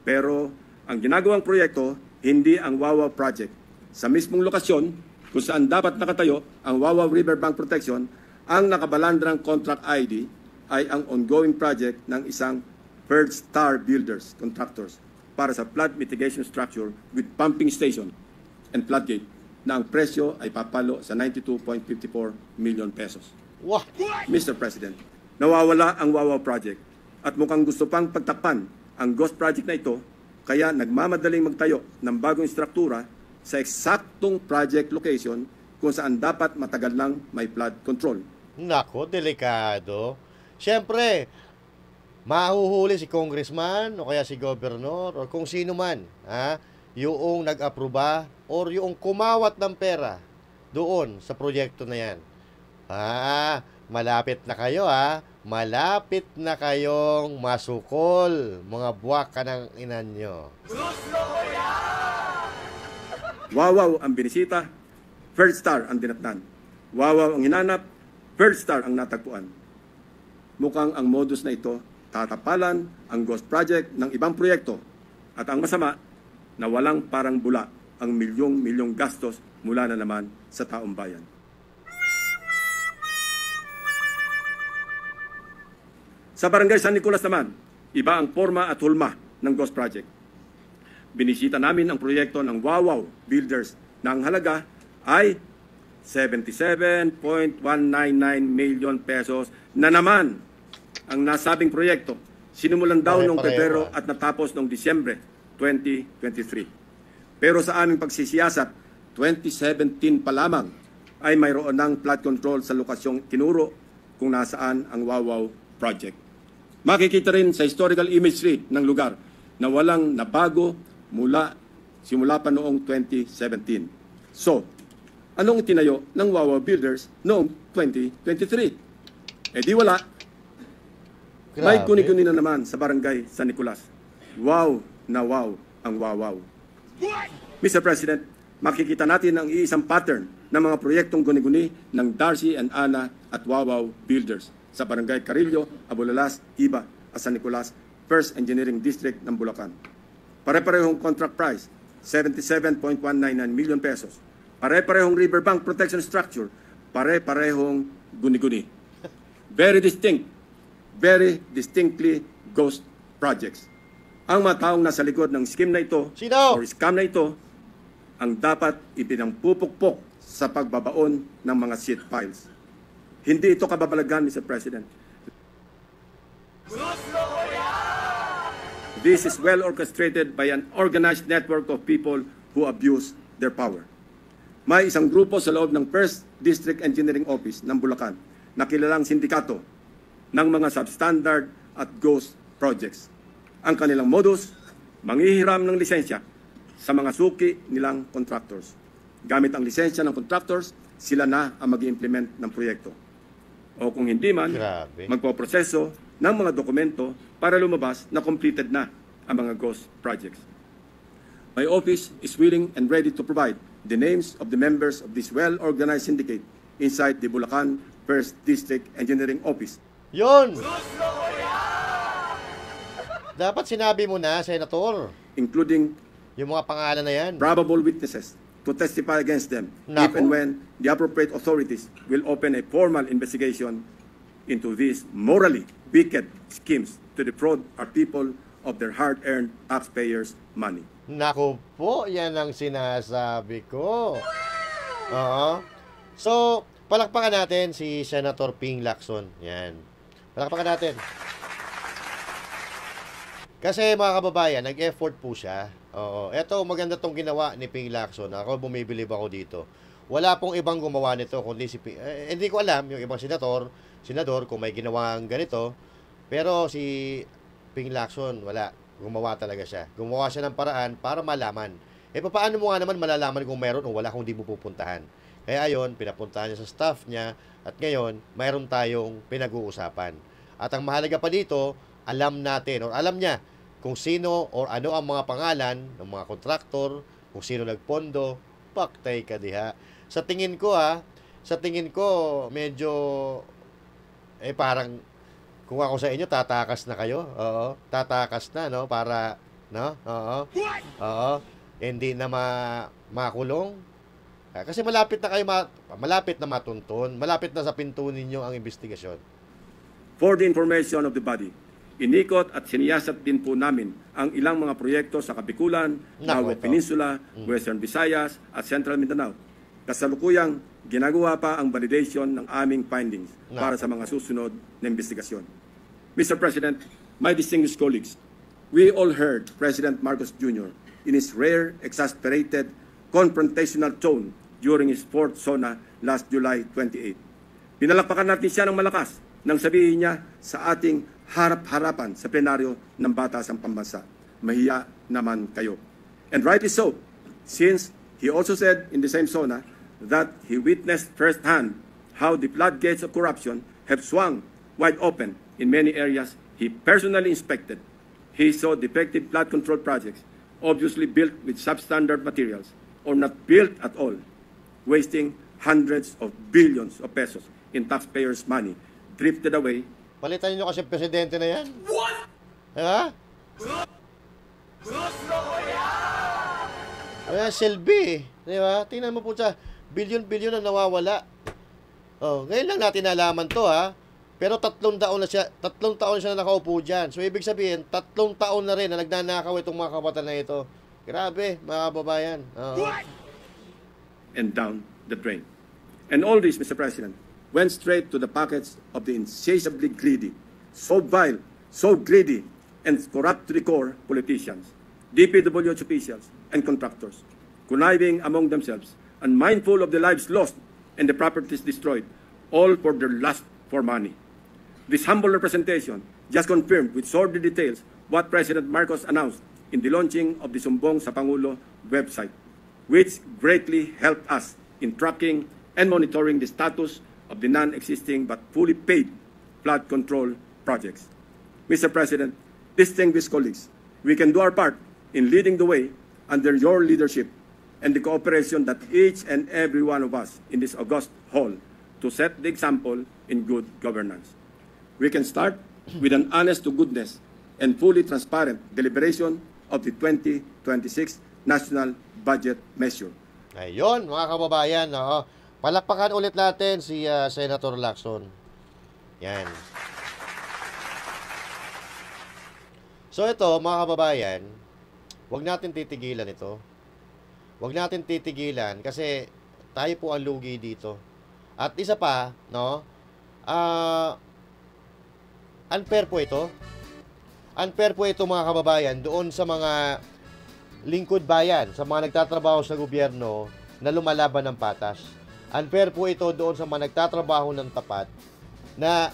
S4: Pero ang ginagawang proyekto, hindi ang Wawaw Project. Sa mismong lokasyon, kung saan dapat nakatayo ang Wawaw Riverbank Protection, ang nakabalandrang contract ID ay ang ongoing project ng isang First Star Builders Contractors para sa flood mitigation structure with pumping station and floodgate na ang presyo ay papalo sa 92.54 million pesos.
S1: What?
S4: Mr. President, nawawala ang Wawaw Project at mukhang gusto pang pagtakpan ang Ghost Project na ito, kaya nagmamadaling magtayo ng bagong struktura sa eksaktong project location kung saan dapat matagal lang may flood control.
S1: Nako, delikado. Siyempre, mahuhuli si congressman o kaya si governor o kung sino man, yung nag-aproba or yung kumawat ng pera doon sa proyekto na yan. Malapit na kayo malapit na kayong masukol, mga buwak ka ng inan nyo.
S4: Wawaw ang binisita, First Star ang dinatnan. Wawaw ang hinanap, First Star ang natagpuan. Mukhang ang modus na ito, tatapalan ang Ghost Project ng ibang proyekto. At ang masama, na walang parang bula ang milyong-milyong gastos mula na naman sa taong bayan. Sa Barangay San Nicolas naman, iba ang forma at hulma ng Ghost Project. Binisita namin ang proyekto ng Wawaw Builders na ang halaga ay 77.199 million pesos na naman ang nasabing proyekto. Sinimulan daw noong Pebrero at natapos noong Disyembre 2023. Pero sa aming pagsisiyasat, 2017 pa lamang ay mayroon ng flood control sa lokasyong tinuro kung nasaan ang Wawaw project. Makikita rin sa historical imagery ng lugar na walang nabago simula pa noong 2017. So, anong itinayo ng Wawaw Builders noong 2023? Di wala.
S1: Grabe.
S4: May guni-guni na naman sa barangay San Nicolas. Wow na wow ang Wawaw. Mr. President, makikita natin ang iisang pattern ng mga proyektong guni-guni ng Darcy and Ana at Wawaw Builders sa barangay Carillo, Abulalas, Iba at San Nicolas, First Engineering District ng Bulacan. Pare-parehong contract price, 77.199 million pesos. Pare-parehong riverbank protection structure, pare-parehong guni-guni. Very distinctly ghost projects. Ang mga taong nasa likod ng scheme na ito or scam na ito ang dapat ipinangpupukpok sa pagbabaon ng mga seat files. Hindi ito kababalagan, Mr. President. This is well orchestrated by an organized network of people who abuse their power. May isang grupo sa loob ng First District Engineering Office ng Bulacan na kilalang sindikato ng mga substandard at ghost projects. Ang kanilang modus, manghihiram ng lisensya sa mga suki nilang contractors. Gamit ang lisensya ng contractors, sila na ang mag-implement ng proyekto. O kung hindi man, magpoproseso ng mga dokumento para lumabas na completed na ang mga ghost projects. My office is willing and ready to provide the names of the members of this well-organized syndicate inside the Bulacan First District Engineering Office.
S1: Yun! Dapat sinabi mo na, Senator.
S4: Including
S1: yung mga pangalan na yan.
S4: Probable witnesses to testify against them if and when the appropriate authorities will open a formal investigation into these morally wicked schemes to defraud our people of their hard-earned taxpayers' money.
S1: Naku po, yan ang sinasabi ko. Oo. So, palakpakan natin si Senator Ping Lacson. Yan. Palakpakan natin. Kasi mga kababayan, nag-effort po siya. Oo. Eto, maganda tong ginawa ni Ping Lacson. Ako, bumibilib ako dito. Wala pong ibang gumawa nito kundi si Ping. Hindi ko alam yung ibang senador kung may ginawang ganito. Pero si Ping Lacson, wala. Gumawa talaga siya. Gumawa siya ng paraan para malaman. Paano mo nga naman malalaman kung meron o wala kung di mo pupuntahan? Kaya ayon, pinapuntahan niya sa staff niya. At ngayon, mayroon tayong pinag-uusapan. At ang mahalaga pa dito, alam natin o alam niya kung sino o ano ang mga pangalan ng mga kontraktor, kung sino nagpondo, paktay ka diha. Sa tingin ko medyo parang kung ako sa inyo tatakas na kayo. Oo, tatakas na no para no? Oo. Hindi na makulong. Kasi malapit na matuntun, malapit na sa pinto ninyo ang investigasyon.
S4: For the information of the body, inikot at siniyasat din po namin ang ilang mga proyekto sa Kabikulan, Nawa Peninsula, Western Visayas at Central Mindanao. Kasalukuyang ginagawa pa ang validation ng aming findings para sa mga susunod na investigasyon. Mr. President, my distinguished colleagues, we all heard President Marcos Jr. in his rare, exasperated, confrontational tone during his fourth SONA last July 28. Pinalakpakan natin siya ng malakas nang sabihin niya sa ating harap-harapan sa plenaryo ng Batasang Pambansa, mahiya naman kayo. And rightly so, since he also said in the same SONA that he witnessed firsthand how the floodgates of corruption have swung wide open in many areas he personally inspected. He saw defective flood control projects, obviously built with substandard materials or not built at all, wasting hundreds of billions of pesos in taxpayers' money drifted away.
S1: Palitan nyo kasi presidente na yan. What? Ha?
S5: Gusto ko yan!
S1: Kaya Selby, di ba? Tingnan mo po siya, bilyon-bilyon na nawawala. Oh, ngayon lang natin nalaman to ha. Pero 3 taon siya na nakaupo dyan. So ibig sabihin, 3 taon na rin na nagnanakaw itong mga kapatan na ito. Grabe, mga kababayan.
S4: And down the drain. And all this, Mr. President, went straight to the pockets of the insatiably greedy, so vile, so greedy, and corrupt to the core politicians, DPWH officials, and contractors. conniving among themselves, unmindful of the lives lost and the properties destroyed, all for their lust for money. This humble representation just confirmed with sordid details what President Marcos announced in the launching of the Sumbong sa Pangulo website, which greatly helped us in tracking and monitoring the status of the non-existing but fully paid flood control projects. Mr. President, distinguished colleagues, we can do our part in leading the way under your leadership and the cooperation that each and every one of us in this august hall to set the example in good governance. We can start with an honest-to-goodness and fully transparent deliberation of the 2026 National Budget Measure.
S1: Ayun, mga kababayan, palakpakan ulit natin si Senator Lacson. Yan. So ito, mga kababayan, huwag natin titigilan ito. Huwag natin titigilan kasi tayo po ang lugi dito. At isa pa, unfair po ito. Unfair po ito, mga kababayan, doon sa mga lingkod bayan, sa mga nagtatrabaho sa gobyerno na lumalaban ng patas. Unfair po ito doon sa mga nagtatrabaho ng tapat na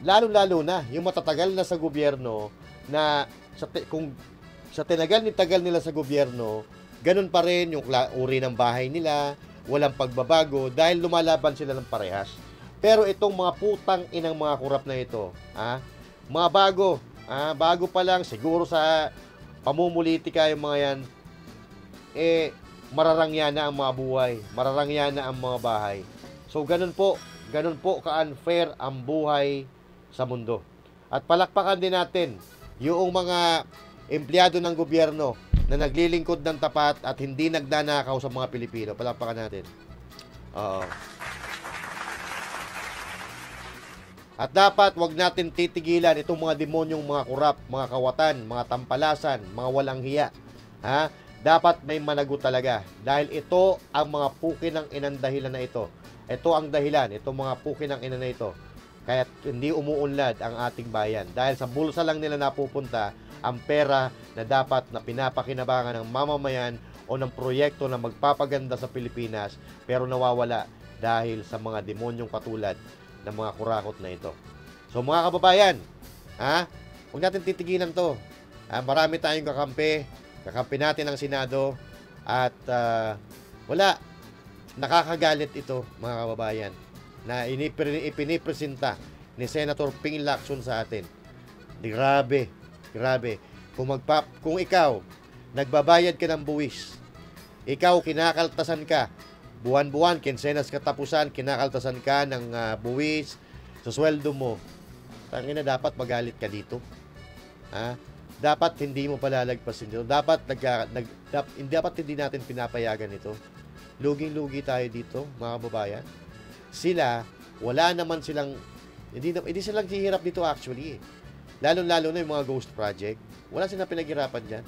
S1: lalo-lalo na yung matatagal na sa gobyerno na kung sa tagal nila sa gobyerno, ganun pa rin yung uri ng bahay nila, walang pagbabago dahil lumalaban sila ng parehas. Pero itong mga putang inang mga kurap na ito, mga bago pa lang, siguro sa pamumulitika yung mga yan, mararangya na ang mga buhay, mararangya na ang mga bahay. So ganun po ka-unfair ang buhay sa mundo. At palakpakan din natin yung mga empleyado ng gobyerno na naglilingkod ng tapat at hindi nagnanakaw sa mga Pilipino. Palakpakan natin. Oo. At dapat wag natin titigilan itong mga demonyong mga kurap, mga kawatan, mga tampalasan, mga walang hiya. Dapat may managot talaga. Dahil ito ang mga pukin ng inang dahilan na ito. Ito ang dahilan, itong mga pukin ng ina na ito. Kaya hindi umuunlad ang ating bayan. Dahil sa bulsa lang nila napupunta ang pera na dapat na pinapakinabangan ng mamamayan o ng proyekto na magpapaganda sa Pilipinas pero nawawala dahil sa mga demonyong katulad ng mga kurakot na ito. So mga kababayan, huwag natin titigilan to. Marami tayong kakampi natin ang Senado at wala, nakakagalit ito mga kababayan na ipinipresenta ni Senator Ping Lacson sa atin. Grabe. Kung ikaw nagbabayad ka ng buwis, ikaw kinakaltasan ka, buwan-buwan, kinsenas katapusan, kinakaltasan ka ng buwis sa sweldo mo, tangina, dapat magalit ka dito. Dapat hindi mo palalagpasin dito. Dapat hindi natin pinapayagan ito. Luging-lugi tayo dito, mga kababayan. Sila, wala naman silang, hindi silang hihirap dito actually. Lalo-lalo na yung mga ghost project. Wala silang pinaghirapan dyan.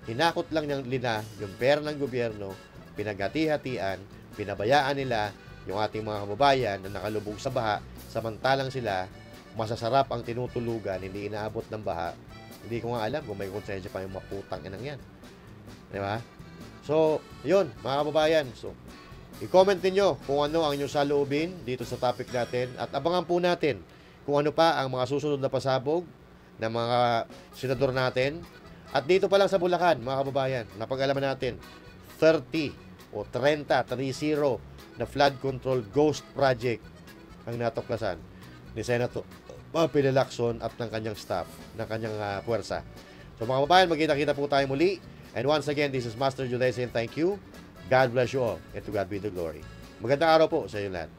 S1: Hinakot lang nila yung pera ng gobyerno, pinaghati-hatian, pinabayaan nila yung ating mga kababayan na nakalubog sa baha, samantalang sila, masasarap ang tinutulugan, hindi inaabot ng baha. Hindi ko nga alam kung may konsensya pa yung maputang inang yan. Diba? So, yun, mga kababayan. So, i-comment niyo kung ano ang inyong saloobin dito sa topic natin at abangan po natin kung ano pa ang mga susunod na pasabog ng mga senador natin. At dito pa lang sa Bulacan, mga kababayan, napag-alaman natin 30 na flood control ghost project ang natuklasan ni Senator Ping Lacson at ng kanyang staff, ng kanyang puwersa. So mga kababayan, magkita-kita po tayo muli. And once again, this is Master Juday saying thank you. God bless you all, and to God be the glory. Magandang araw po sa inyo lahat.